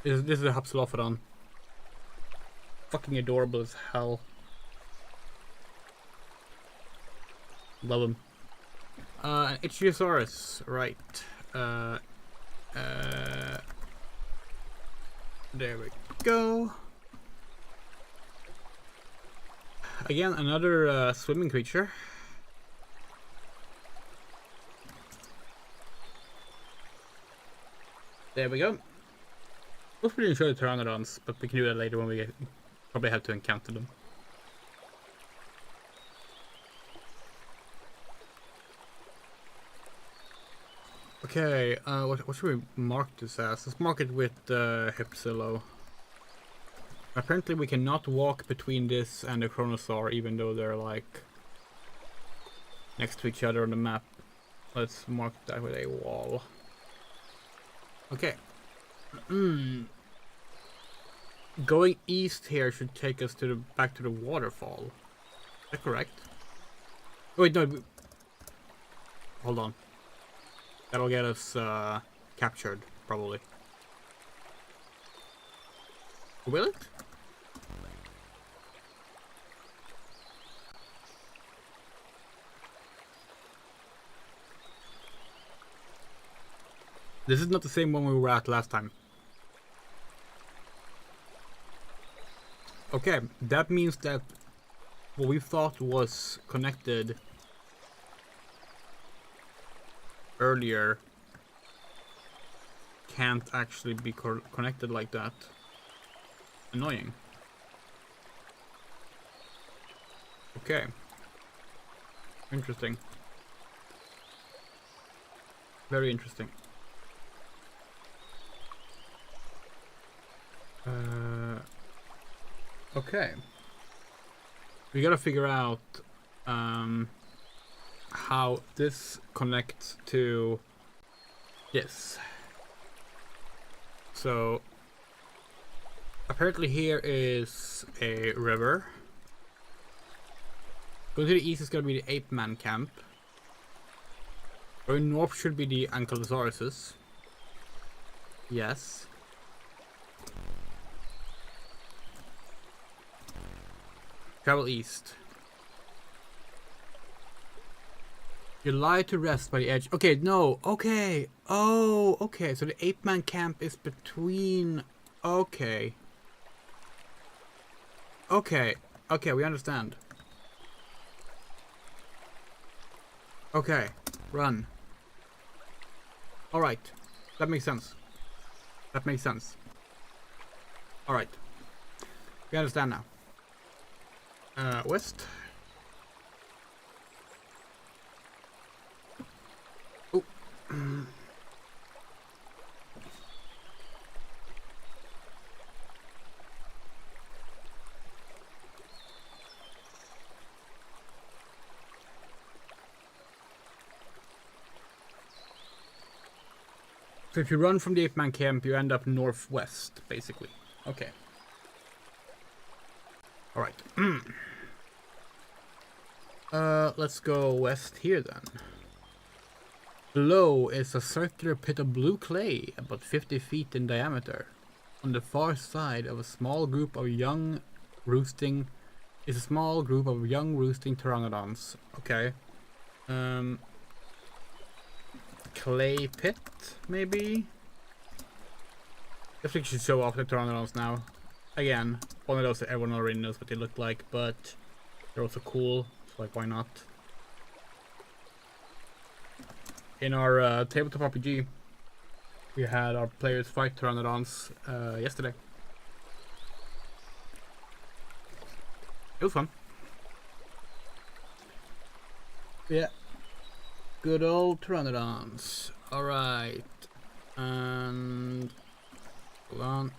This is a Hypsilophodon. Fucking adorable as hell. Love him. Ichthyosaurus, right. Uh, there we go. Again, another swimming creature. There we go. We'll pretty enjoy the pteranodons, but we can do that later when we probably have to encounter them. Okay, what should we mark this as? Let's mark it with Hypsilo. Apparently we cannot walk between this and the Chronosaur, even though they're like next to each other on the map. Let's mark that with a wall. Okay. Going east here should take us to the back to the waterfall. Is that correct? Oh, wait, no. Hold on. That'll get us captured, probably. Will it? This is not the same one we were at last time. Okay, that means that what we thought was connected earlier can't actually be connected like that. Annoying. Okay. Interesting. Very interesting. Okay. We gotta figure out how this connects to this. So apparently here is a river. Going to the east is gonna be the Ape Man camp. Going north should be the Ankylosauruses. Yes. Travel east. You lie to rest by the edge. Okay, no. Okay. Oh, okay. So the Ape Man camp is between... Okay. Okay. Okay, we understand. Okay. Run. Alright. That makes sense. That makes sense. Alright. We understand now. West. Oh. So if you run from the Ape Man camp, you end up northwest, basically. Okay. Alright. Let's go west here then. Below is a circular pit of blue clay, about 50 feet in diameter. On the far side of a small group of young roosting pteranodons. Okay. Clay pit, maybe? I think we should show off the pteranodons now. Again, one of those that everyone already knows what they look like, but they're also cool, so like, why not? In our tabletop RPG, we had our players fight pteranodons yesterday. It was fun. Yeah. Good old pteranodons. Alright. And... hold on.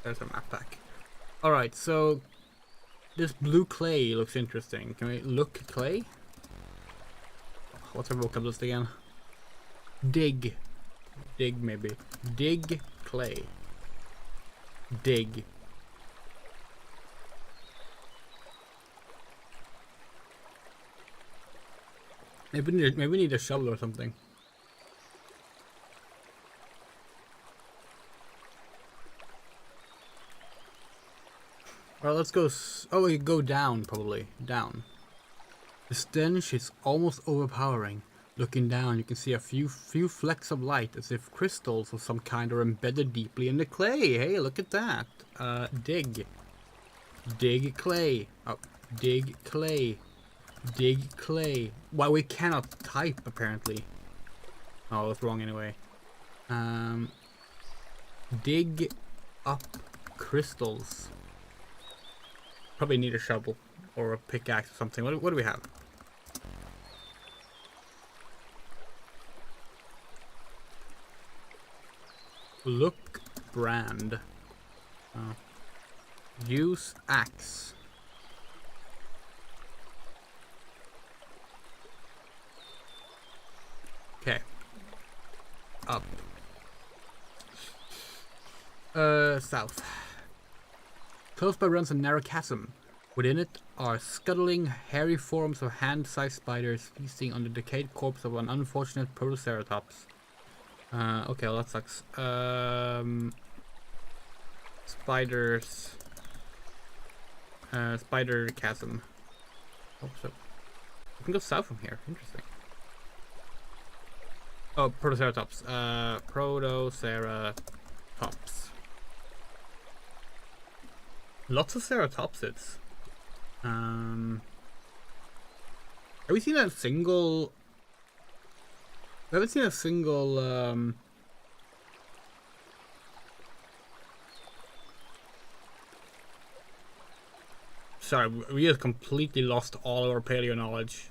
There's a map pack. Alright, so... this blue clay looks interesting. Can we look clay? What's our vocab list again? Dig. Dig, maybe. Dig clay. Dig. Maybe we need a shovel or something. Well, let's go. Oh, we go down probably. Down. The stench is almost overpowering. Looking down, you can see a few flecks of light, as if crystals of some kind are embedded deeply in the clay. Hey, look at that. Dig. Dig clay. Oh, dig clay. Dig clay. Well, we cannot type, apparently. Oh, that's wrong anyway. Dig up crystals. Probably need a shovel or a pickaxe or something. What do we have? Look brand. Use axe. Okay. Up. South. Close by runs a narrow chasm. Within it are scuttling, hairy forms of hand-sized spiders feasting on the decayed corpse of an unfortunate Protoceratops. Okay, well that sucks. Spiders. Spider chasm. Oh, so we can go south from here. Interesting. Oh, Protoceratops. Protoceratops. Lots of ceratopsids. Have we seen a single? I haven't seen a single. Sorry, we just completely lost all our paleo knowledge.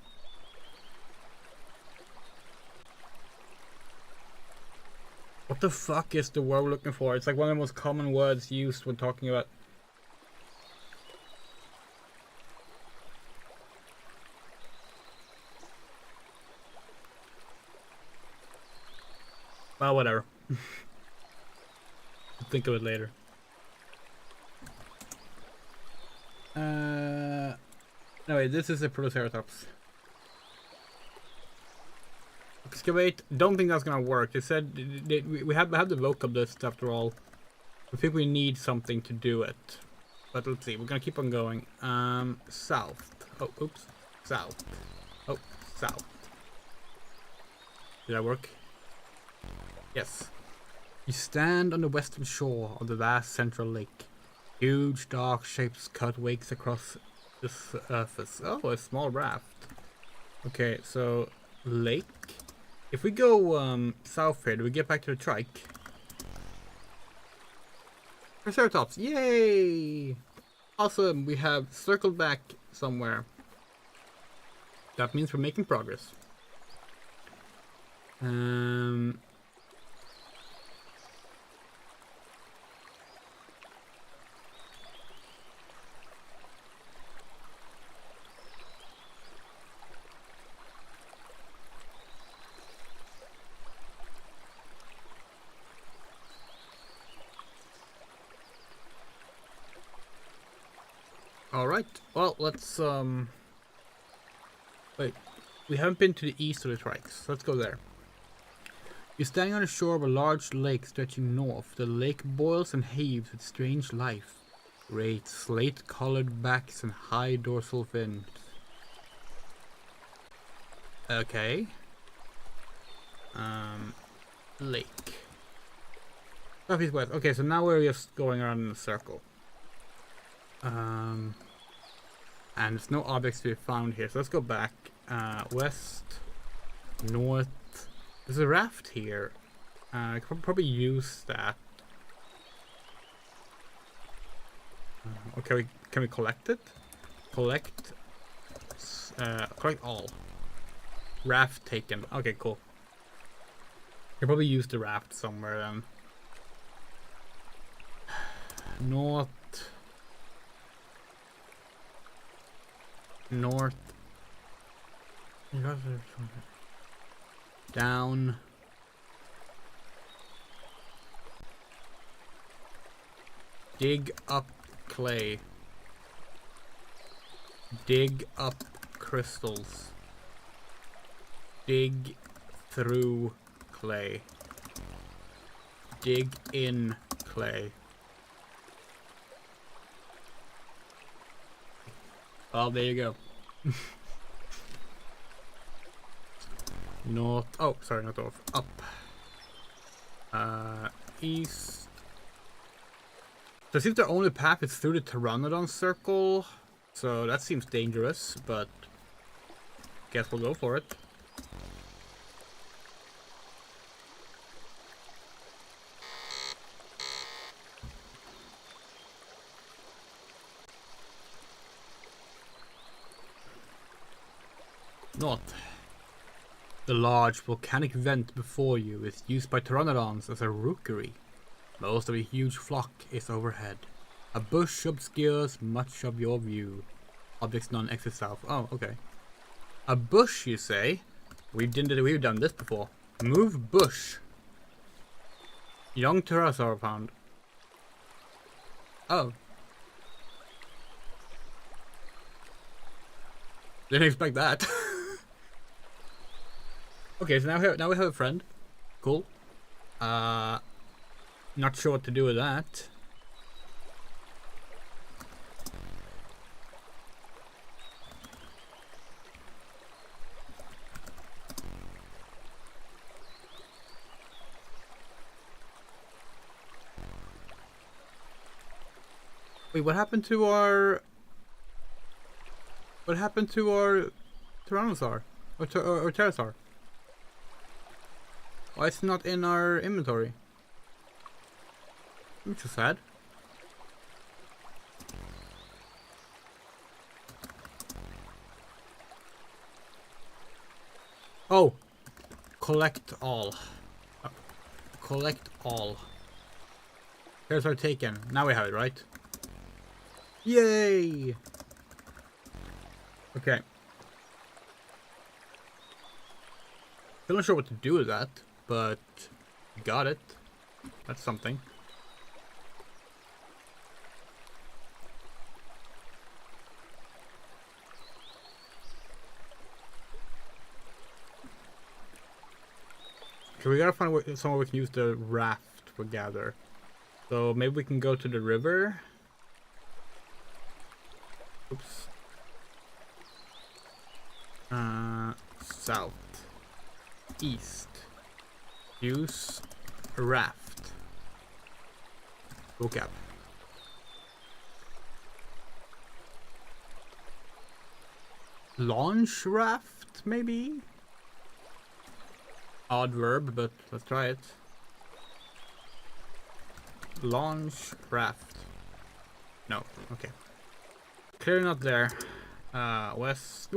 What the fuck is the word we're looking for? It's like one of the most common words used when talking about. Well, whatever. I'll think of it later. Anyway, this is a Protoceratops. Excavate. Don't think that's gonna work. They said we have the vocab list after all. I think we need something to do it. But let's see. We're gonna keep on going. South. Oh, oops. South. Oh, south. Did that work? Yes. You stand on the western shore of the vast central lake. Huge dark shapes cut wakes across the surface. Oh, a small raft. Okay, so lake. If we go south here, do we get back to the trike? Triceratops, yay! Awesome, we have circled back somewhere. That means we're making progress. Alright, well, let's, wait, we haven't been to the east of the trikes. Let's go there. You're standing on the shore of a large lake stretching north. The lake boils and heaves with strange life. Great slate-colored backs and high dorsal fins. Okay. Lake. Southeast west. Okay, so now we're just going around in a circle. And there's no objects to be found here, so let's go back. West, north. There's a raft here. I could probably use that. Okay, can we collect it? Collect. Collect all. Raft taken. Okay, cool. Can probably use the raft somewhere then. North. North. Down. Dig up clay. Dig up crystals. Dig through clay. Dig in clay. Well, there you go. North. Oh, sorry, not off. Up. East. So it seems the only path is through the Pteranodon circle. So that seems dangerous, but guess we'll go for it. North. The large volcanic vent before you is used by pteranodons as a rookery. Most of a huge flock is overhead. A bush obscures much of your view. Objects non-exit south. Oh, okay. A bush, you say? We've done this before. Move bush. Young pterosaur found. Oh. Didn't expect that. Okay, so now we have a friend. Cool. Not sure what to do with that. Wait, what happened to our... What happened to our Tyrannosaur? Or Pterosaur? Why it's not in our inventory? Which is sad. Oh! Collect all. Collect all. Here's our taken. Now we have it, right? Yay! Okay. Still not sure what to do with that, but got it. That's something. Okay, we gotta find somewhere we can use the raft for gather. So maybe we can go to the river. Oops. South. East. Use raft. Vocab. Launch raft, maybe? Odd verb, but let's try it. Launch raft. No, okay. Clearly not there. West.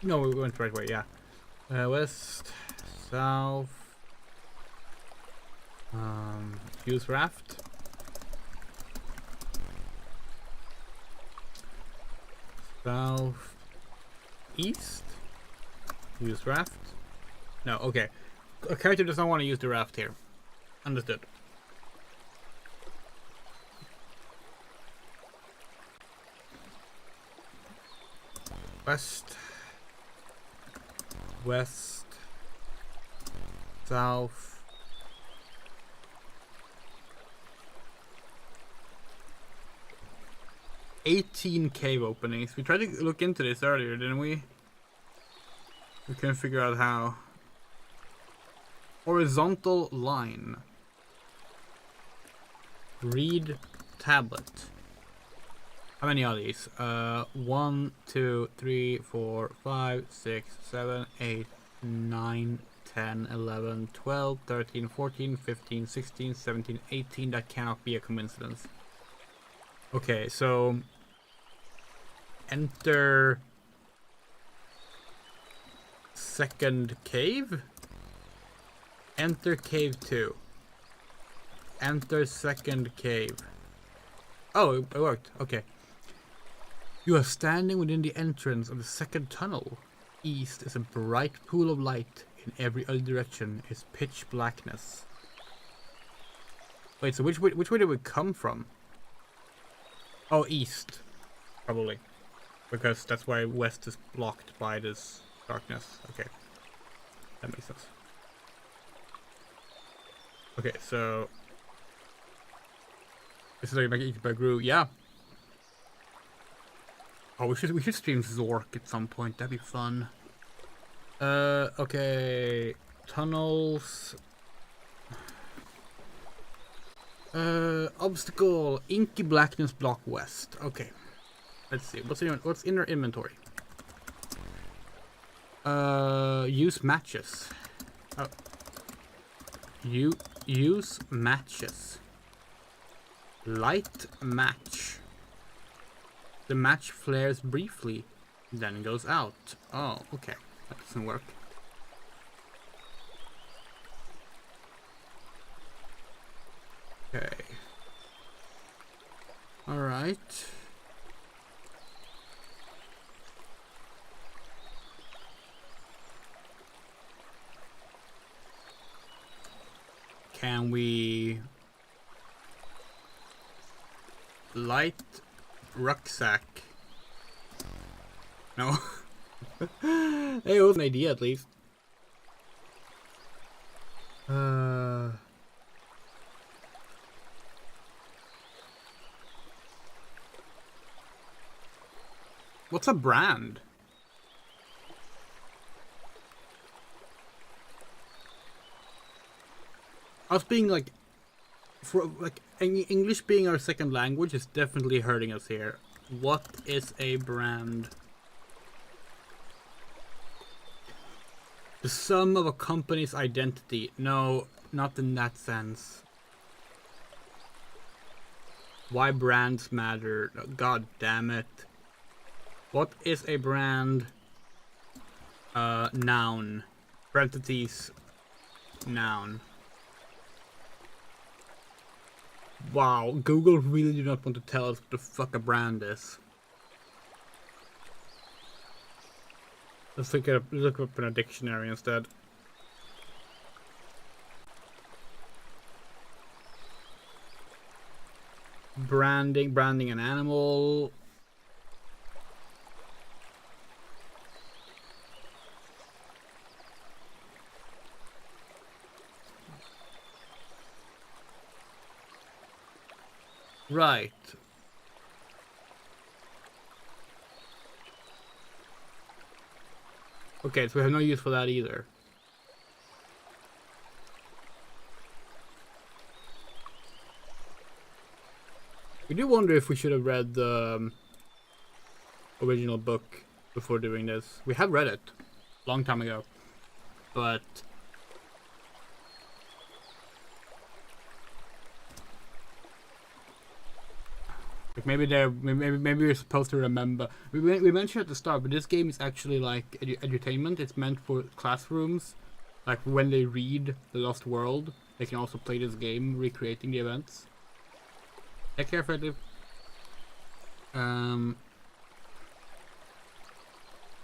No, we went the right way, yeah. West, south. Use raft. South. East. Use raft. No, okay. A character does not want to use the raft here. Understood. West. West. South. $18 cave openings. We tried to look into this earlier, didn't we? We couldn't figure out how. Horizontal line. Read tablet. How many are these? 1, 2, 3, 4, 5, 6, 7, 8, 9, 10, 11, 12, 13, 14, 15, 16, 17, 18. That cannot be a coincidence. Okay, so enter second cave. Enter cave 2. Enter second cave. Oh, it worked. Okay. You are standing within the entrance of the second tunnel. East is a bright pool of light. In every other direction is pitch blackness. Wait, so which way did we come from? Oh, east. Probably. Because that's why west is blocked by this darkness. Okay. That makes sense. Okay, so... This is like eaten by Gru. Yeah. Oh, we should stream Zork at some point. That'd be fun. Okay. Tunnels. Obstacle. Inky blackness block west. Okay. Let's see. What's in our inventory? Use matches. Oh. Use matches. Light match. The match flares briefly, then goes out. Oh, okay. That doesn't work. Okay. Alright. Can we light rucksack? No. Hey, it was an idea at least. What's a brand? Us being like, English being our second language is definitely hurting us here. What is a brand? The sum of a company's identity. No, not in that sense. Why brands matter. God damn it. What is a brand? Noun. Parentheses. Noun. Wow, Google really do not want to tell us what the fuck a brand is. Let's look up in a dictionary instead. Branding an animal. Right. Okay, so we have no use for that either. We do wonder if we should have read the original book before doing this. We have read it a long time ago, but like maybe we're supposed to remember. We mentioned at the start, but this game is actually like edutainment. It's meant for classrooms, like when they read The Lost World, they can also play this game, recreating the events. Take care, Freddy.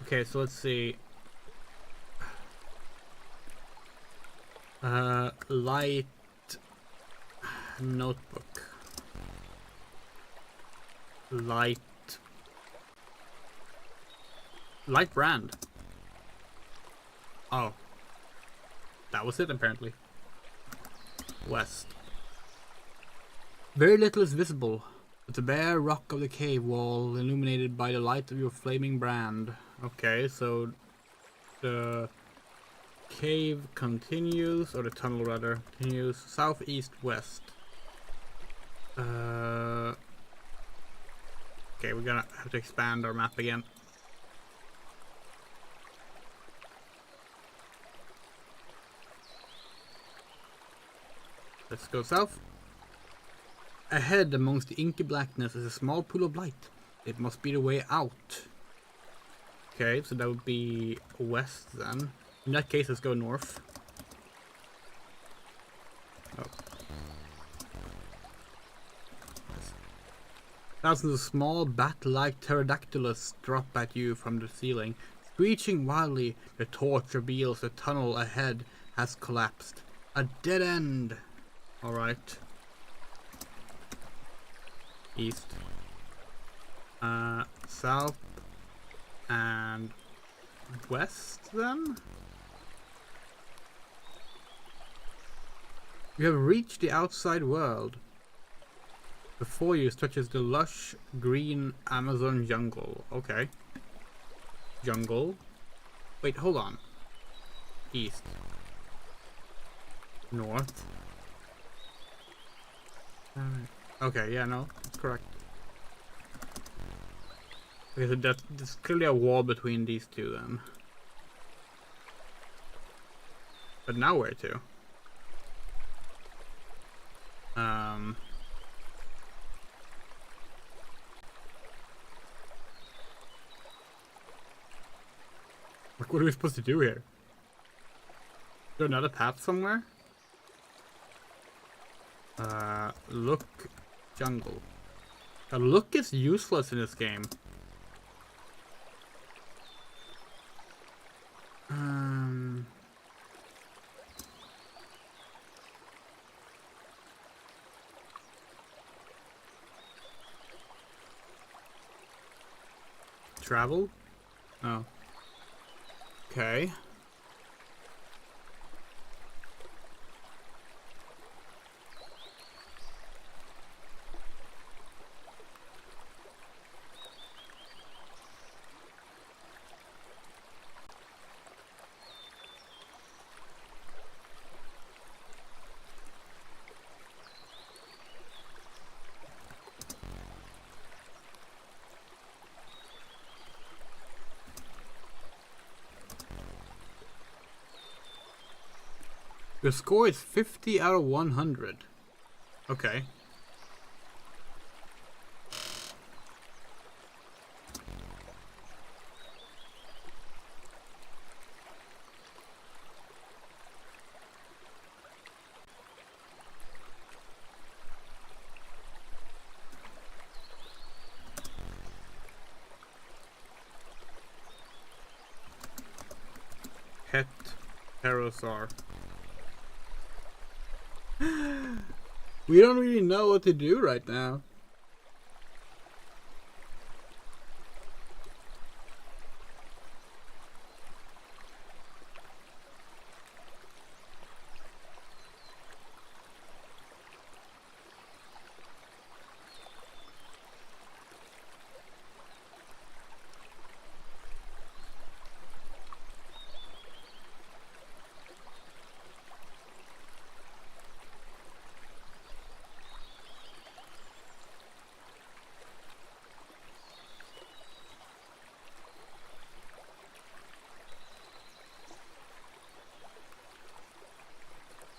Okay, so let's see. Light notebook. Light brand. Oh. That was it, apparently. West. Very little is visible, but the bare rock of the cave wall illuminated by the light of your flaming brand. Okay, so the cave continues, or the tunnel rather, continues southeast west. Okay, we're gonna have to expand our map again. Let's go south. Ahead, amongst the inky blackness, is a small pool of light. It must be the way out. Okay, so that would be west then. In that case, let's go north. Oh. Thousands of small bat-like pterodactylus drop at you from the ceiling. Screeching wildly, the torch reveals the tunnel ahead has collapsed. A dead end! Alright. East. South. And west then? We have reached the outside world. Before you stretches the lush green Amazon jungle. Okay. Jungle. Wait, hold on. East. North. Okay, yeah, no, that's correct. Okay, so there's clearly a wall between these two then. But now where to? Like, what are we supposed to do here? Is there another path somewhere? Look, jungle. Look is useless in this game. Travel? Oh. Okay. Your score is 50 out of 100. Okay. Pet Pterosaur. We don't really know what to do right now.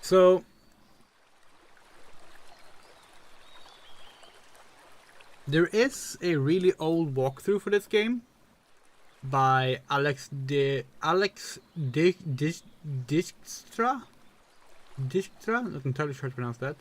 So there is a really old walkthrough for this game by Dijkstra. Dijkstra? I'm not entirely sure how to pronounce that.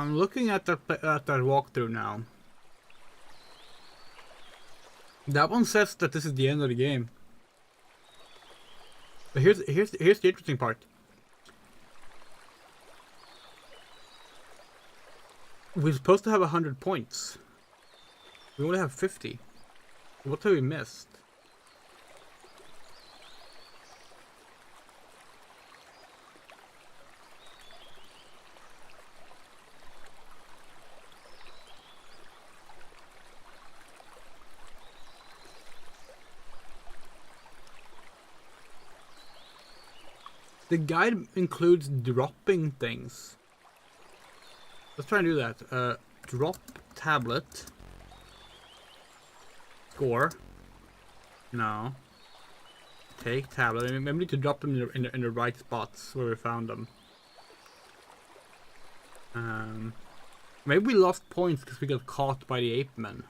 I'm looking at that walkthrough now. That one says that this is the end of the game. But here's the interesting part. We're supposed to have 100 points. We only have 50. What have we missed? The guide includes dropping things. Let's try and do that. Drop tablet. Score. No. Take tablet. Maybe we need to drop them in the right spots where we found them. Maybe we lost points because we got caught by the ape men.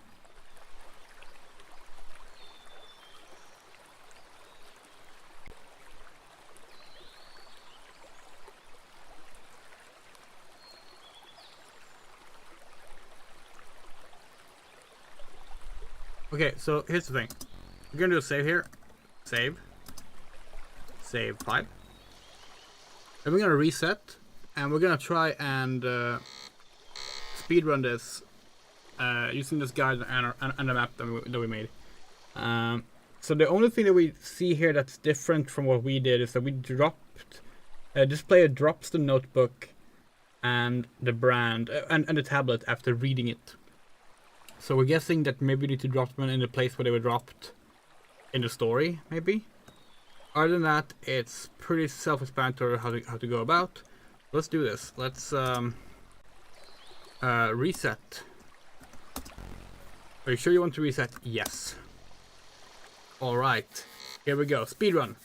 Okay, so here's the thing. We're gonna do a save here. Save. Save 5. Then we're gonna reset, and we're gonna try and speedrun this using this guide and the map that we made. So the only thing that we see here that's different from what we did is that we dropped. This player drops the notebook and the brand and the tablet after reading it. So we're guessing that maybe we need to drop them in the place where they were dropped in the story, maybe. Other than that, it's pretty self-explanatory how to go about. Let's do this. Let's reset. Are you sure you want to reset? Yes. Alright. Here we go. Speedrun.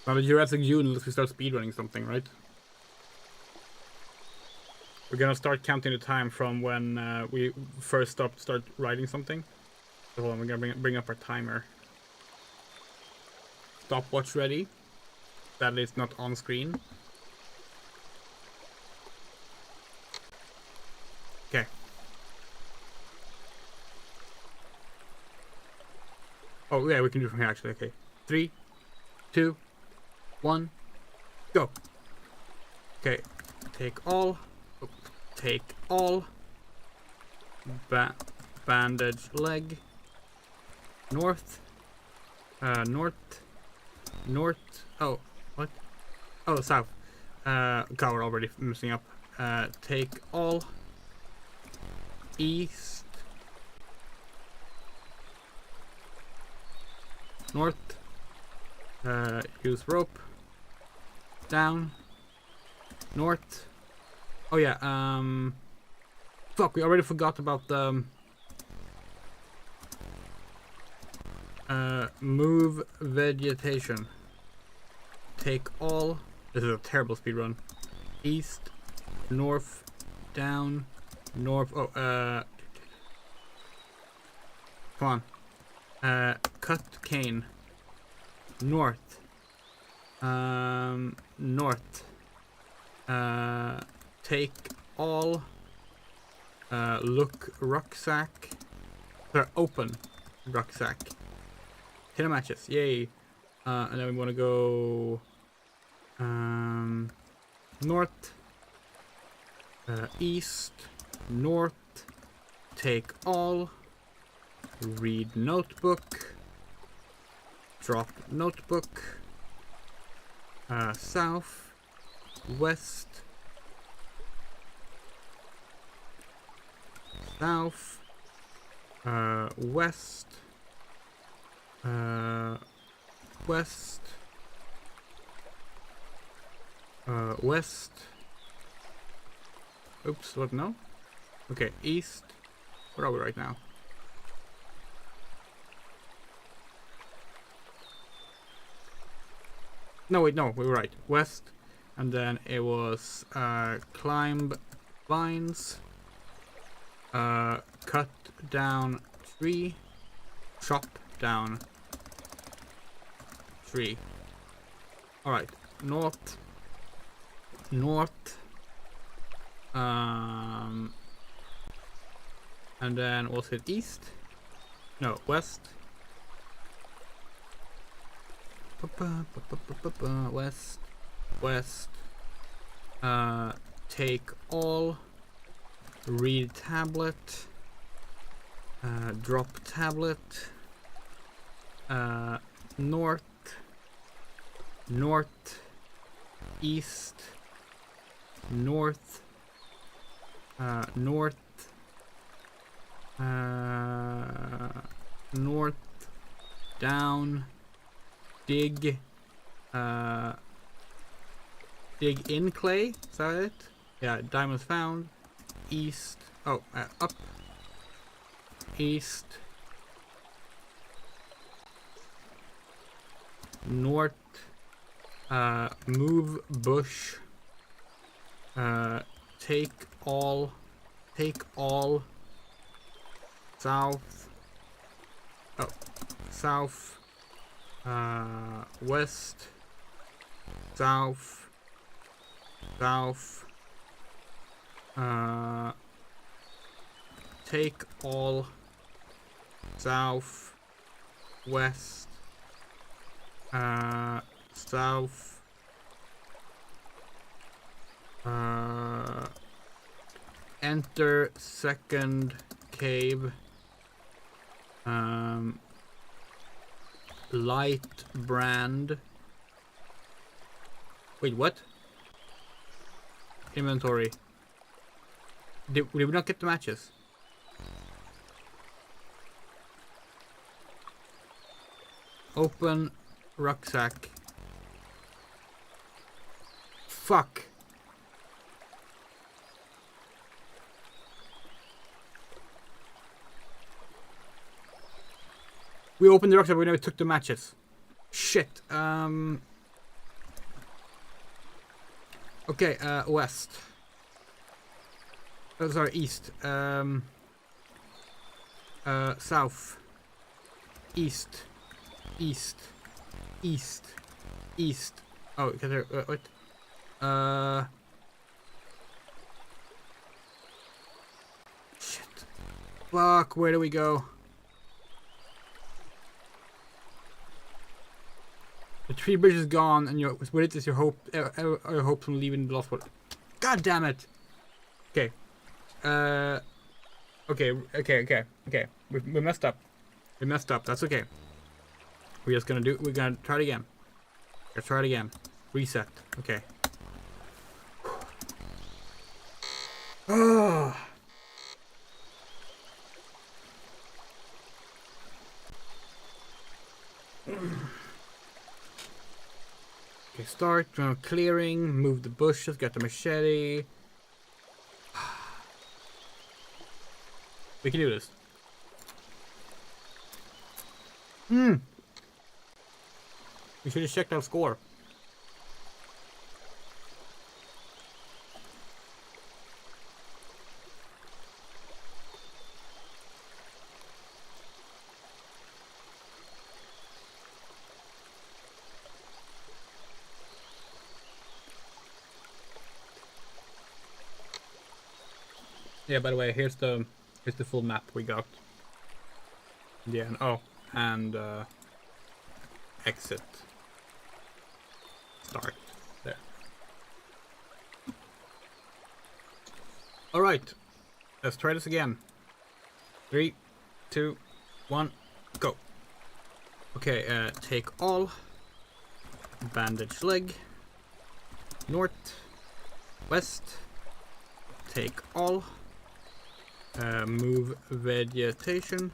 Now the Jurassic June unless we start speedrunning something, right? We're gonna start counting the time from when we first start writing something. So hold on, we're gonna bring up our timer. Stopwatch ready. Sadly, it's not on screen. Okay. Oh yeah, we can do it from here actually. Okay, 3, 2, 1, go. Okay, take all. Take all. Bandage leg. North. North. Oh, what? Oh, south. God, we're already messing up. Take all. East. North. Use rope. Down. North. Oh yeah, fuck, we already forgot about the move vegetation. Take all. This is a terrible speedrun. East, north, down, north. Oh, come on. Cut cane. North. North. Take all. Look rucksack. Open rucksack. 10 matches. Yay. And then we want to go north. East. North. Take all. Read notebook. Drop notebook. South. West. South, west, west, west. Oops, what now? Okay, east. Where are we right now? No, wait, no, we were right. West, and then it was climb vines. Cut down tree, chop down tree. Alright, north, and then was it east? No, west. West, west. Take all. Read tablet. Drop tablet. North. North. East. North. North. North. Down. Dig. Dig in clay. Is that it? Yeah, diamonds found. East. Oh, up. East. North. Move bush. Take all. Take all. South. Oh, south. West, south, south. Take all, south, west, south, enter second cave, light brand. Wait, what? Inventory. Did we not get the matches? Open rucksack. Fuck. We opened the rucksack, but we never took the matches. Shit. Okay, west. Oh, sorry, east. South. East. East. East. East. Oh, okay, there, what? Shit. Fuck, where do we go? The tree bridge is gone, and with it is your hope, your hopes from leaving the lost world. God damn it! Okay. Okay. We messed up. We messed up. That's okay. We're gonna try it again. Let's try it again. Reset. Okay. Oh. Okay, start. Clearing. Move the bushes. Get the machete. We can do this. We should have checked our score. Yeah, by the way, here's the full map we got. Yeah, and exit. Start. There. Alright. Let's try this again. 3, 2, 1, go. Okay, take all. Bandage leg. North. West. Take all. Move vegetation.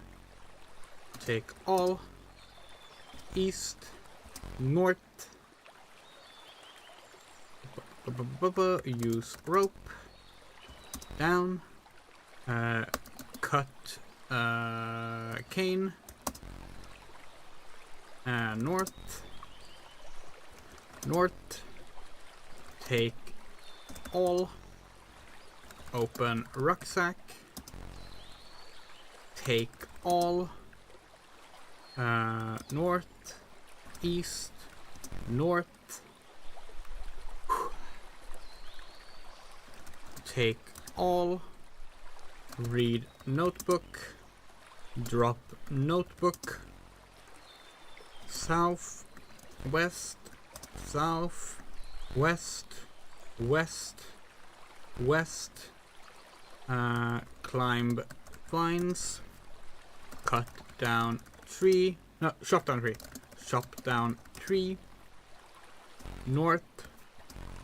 Take all. East. North. Use rope. Down. Cut cane. North. North. Take all. Open rucksack. Take all. North. East. North. Take all. Read notebook. Drop notebook. South. West. South. West. West. West. Climb vines. Cut down tree. No, chop down tree. Chop down tree. North.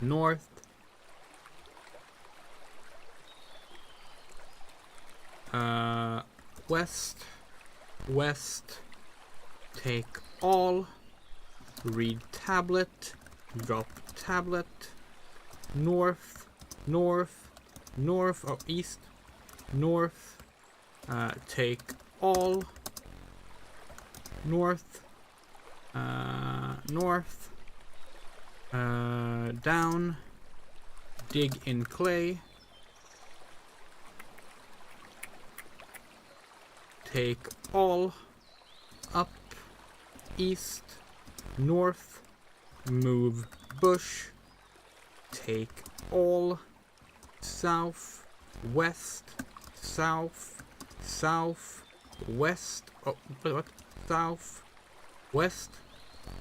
North. West. West. Take all. Read tablet. Drop tablet. North. North. North. Oh, east. North. Take all. North. North. Down. Dig in clay. Take all. Up. East. north, move bush, take all, south, west, south, south, west, oh, what? South, west,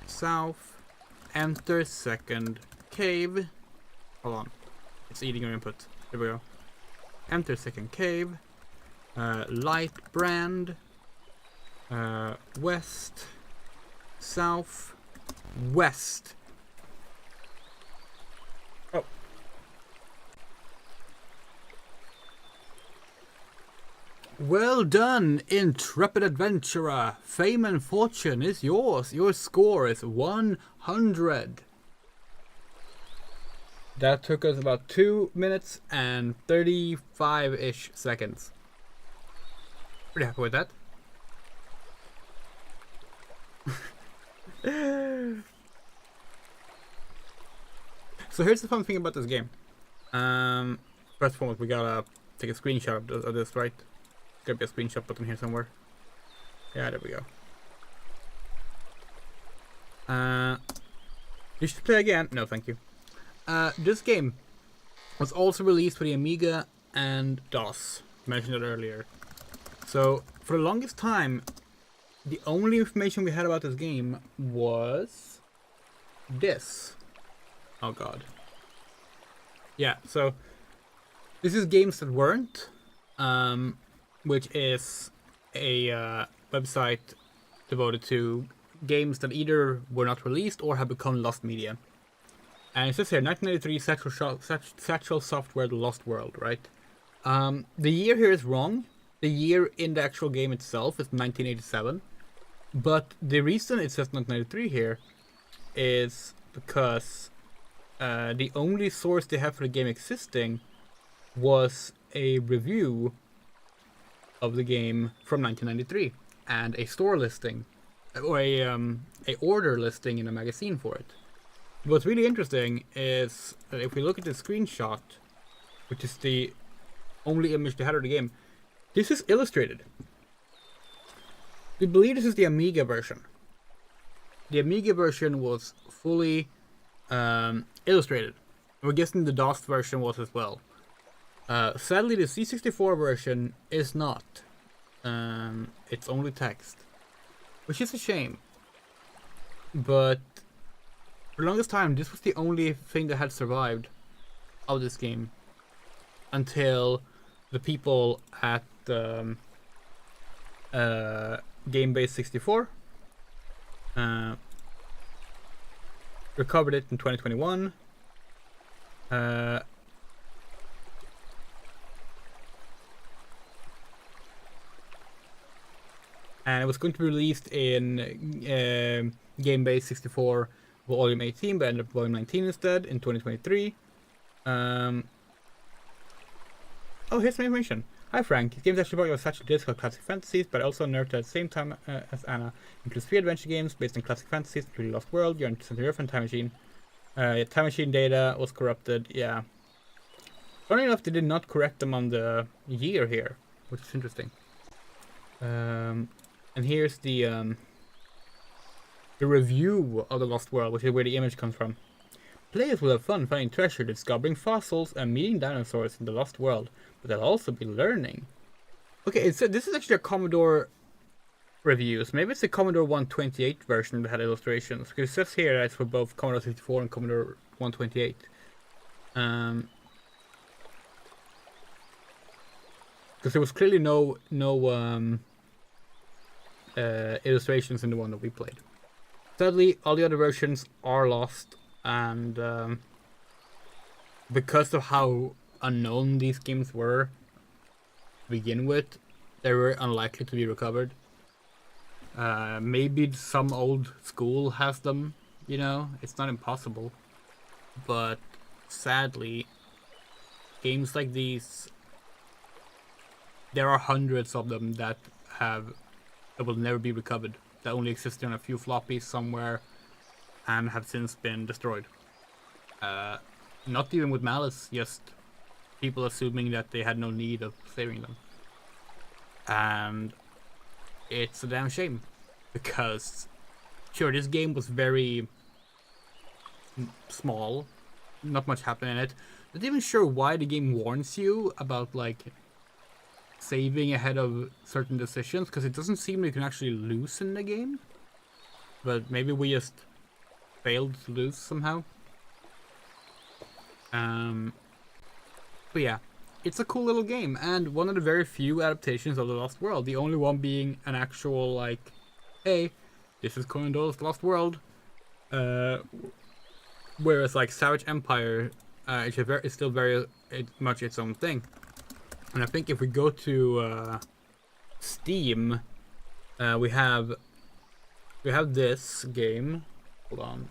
south, enter second cave. Hold on, it's eating your input. Here we go. Enter second cave, light brand, west, south, west. Oh. Well done, intrepid adventurer. Fame and fortune is yours. Your score is 100. That took us about 2 minutes and 35-ish seconds. Pretty happy with that. So here's the fun thing about this game. First of all, we gotta take a screenshot of this, right? Gotta be a screenshot button here somewhere. Yeah, there we go. You should play again. No, thank you. This game was also released for the Amiga and DOS. Mentioned it earlier. So for the longest time, the only information we had about this game was this. Oh god. Yeah, so this is Games That Weren't, which is a website devoted to games that either were not released or have become lost media. And it says here, 1993 Satchel Software The Lost World, right? The year here is wrong. The year in the actual game itself is 1987. But the reason it says 1993 here is because the only source they have for the game existing was a review of the game from 1993 and a store listing or a order listing in a magazine for it. What's really interesting is that if we look at the screenshot, which is the only image they had of the game, this is illustrated. We believe this is the Amiga version. The Amiga version was fully illustrated. We're guessing the DOS version was as well. Sadly, the C64 version is not. It's only text, which is a shame. But for the longest time, this was the only thing that had survived of this game until the people at GameBase 64 recovered it in 2021. And it was going to be released in GameBase 64 Volume 18, but ended up Volume 19 instead in 2023. Oh, here's some information. Hi Frank, this game is actually part of a Satchel disc called Classic Fantasies, but also nerfed at the same time as Anna. Includes 3 adventure games based on classic fantasies, including Lost World, You're on Center Earth, and Time Machine. Time Machine data was corrupted, yeah. Funny enough, they did not correct them on the year here, which is interesting. And here's the review of the Lost World, which is where the image comes from. Players will have fun finding treasure, discovering fossils, and meeting dinosaurs in the Lost World, but they'll also be learning. Okay, this is actually a Commodore review, so maybe it's the Commodore 128 version that had illustrations, because it says here that it's for both Commodore 64 and Commodore 128. Because there was clearly no illustrations in the one that we played. Sadly, all the other versions are lost, and because of how unknown these games were to begin with, they were unlikely to be recovered. Maybe some old school has them, you know, it's not impossible. But sadly, games like these, there are hundreds of them that will never be recovered, that only exist on a few floppies somewhere and have since been destroyed. Not even with malice, just people assuming that they had no need of saving them. And it's a damn shame, because sure, this game was very small, not much happened in it. Not even sure why the game warns you about like saving ahead of certain decisions, because it doesn't seem like you can actually lose in the game. But maybe we just failed to lose somehow. But yeah, it's a cool little game, and one of the very few adaptations of The Lost World. The only one being an actual like, hey, this is Conan Doyle's Lost World. Whereas like Savage Empire, it's still very much its own thing. And I think if we go to Steam, we have this game. Hold on,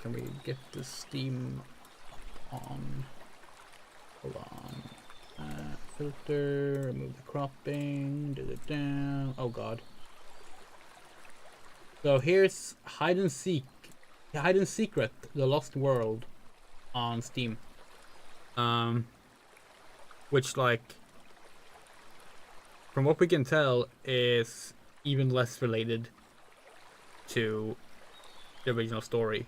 can we get the Steam on? Hold on. Filter, remove the cropping, do it down. Oh god. So here's Hide and Secret, The Lost World on Steam. Which like, from what we can tell, is even less related to the original story.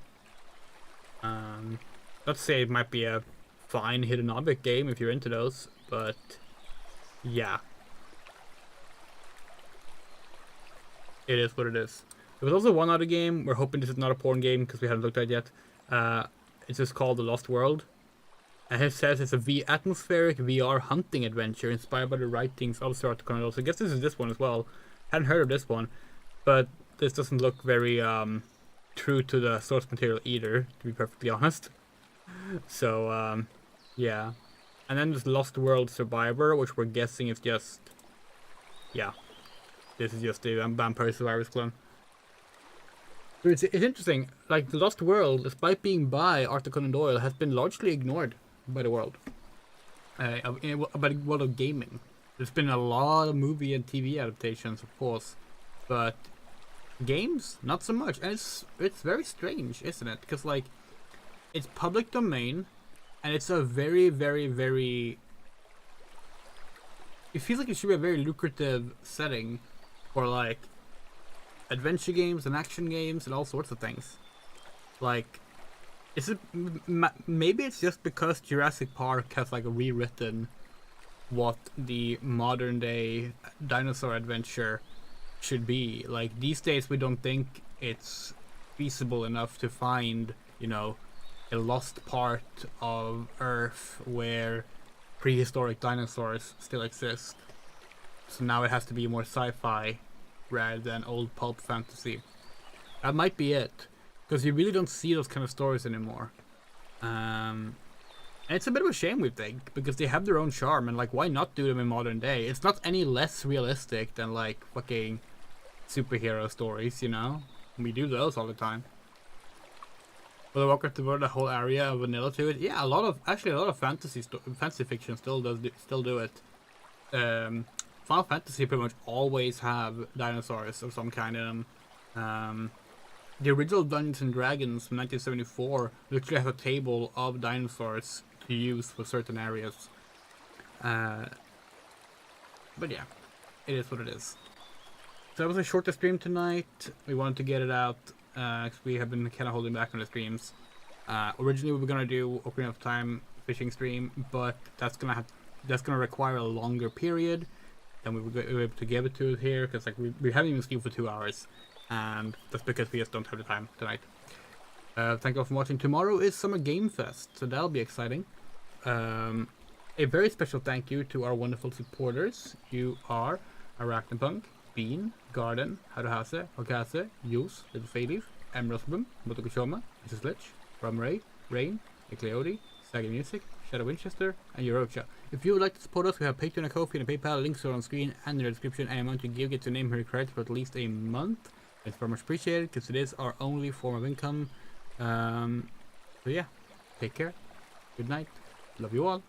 Let's say it might be a fine hidden object game if you're into those, but yeah, it is what it is. There was also one other game. We're hoping this is not a porn game because we haven't looked at it yet. It's just called The Lost World, and it says it's a atmospheric VR hunting adventure inspired by the writings of Sir Arthur Conan Doyle. So I guess this is this one as well. Hadn't heard of this one, but this doesn't look very true to the source material either, to be perfectly honest. So yeah, and then there's Lost World Survivor, which we're guessing is just, yeah, this is just the Vampire Survivors clone. It's interesting, like The Lost World, despite being by Arthur Conan Doyle, has been largely ignored by the world. By the world of gaming. There's been a lot of movie and TV adaptations, of course, but games, not so much. And it's very strange, isn't it? Because like, it's public domain, and it's a very, very, very... It feels like it should be a very lucrative setting for like adventure games and action games and all sorts of things. Like, is it maybe it's just because Jurassic Park has like rewritten what the modern day dinosaur adventure should be. Like these days we don't think it's feasible enough to find, you know, a lost part of Earth where prehistoric dinosaurs still exist. So now it has to be more sci-fi rather than old pulp fantasy. That might be it, because you really don't see those kind of stories anymore. And it's a bit of a shame, we think, because they have their own charm, and like, why not do them in modern day? It's not any less realistic than like fucking superhero stories, you know? We do those all the time. Will the Warcraft devote a whole area of vanilla to it? Yeah, a lot of fantasy fiction still do it. Final Fantasy pretty much always have dinosaurs of some kind in them. The original Dungeons and Dragons from 1974 literally have a table of dinosaurs to use for certain areas. But yeah, it is what it is. So that was a shorter stream tonight. We wanted to get it out. We have been kind of holding back on the streams. Originally we were gonna do Ocarina of Time fishing stream, but that's gonna require a longer period than we were able to give it to here, because like we haven't even streamed for 2 hours, and that's because we just don't have the time tonight. Thank you all for watching. Tomorrow is Summer Game Fest, so that'll be exciting. A very special thank you to our wonderful supporters. You are Arachnopunk, Bean, Garden, Haruhase, Hokase, Yus, Little Fayleaf, Emeraldbum, Motokushoma, Mrs. Lich, Rumray, Rain, Ecleodi, Saggy Music, Shadow Winchester, and Eurocha. If you would like to support us, we have Patreon, a Ko-fi, and a PayPal. Links are on screen and in the description. Any amount you give gets your name here correct for at least a month. It's very much appreciated because it is our only form of income. So yeah, take care. Good night. Love you all.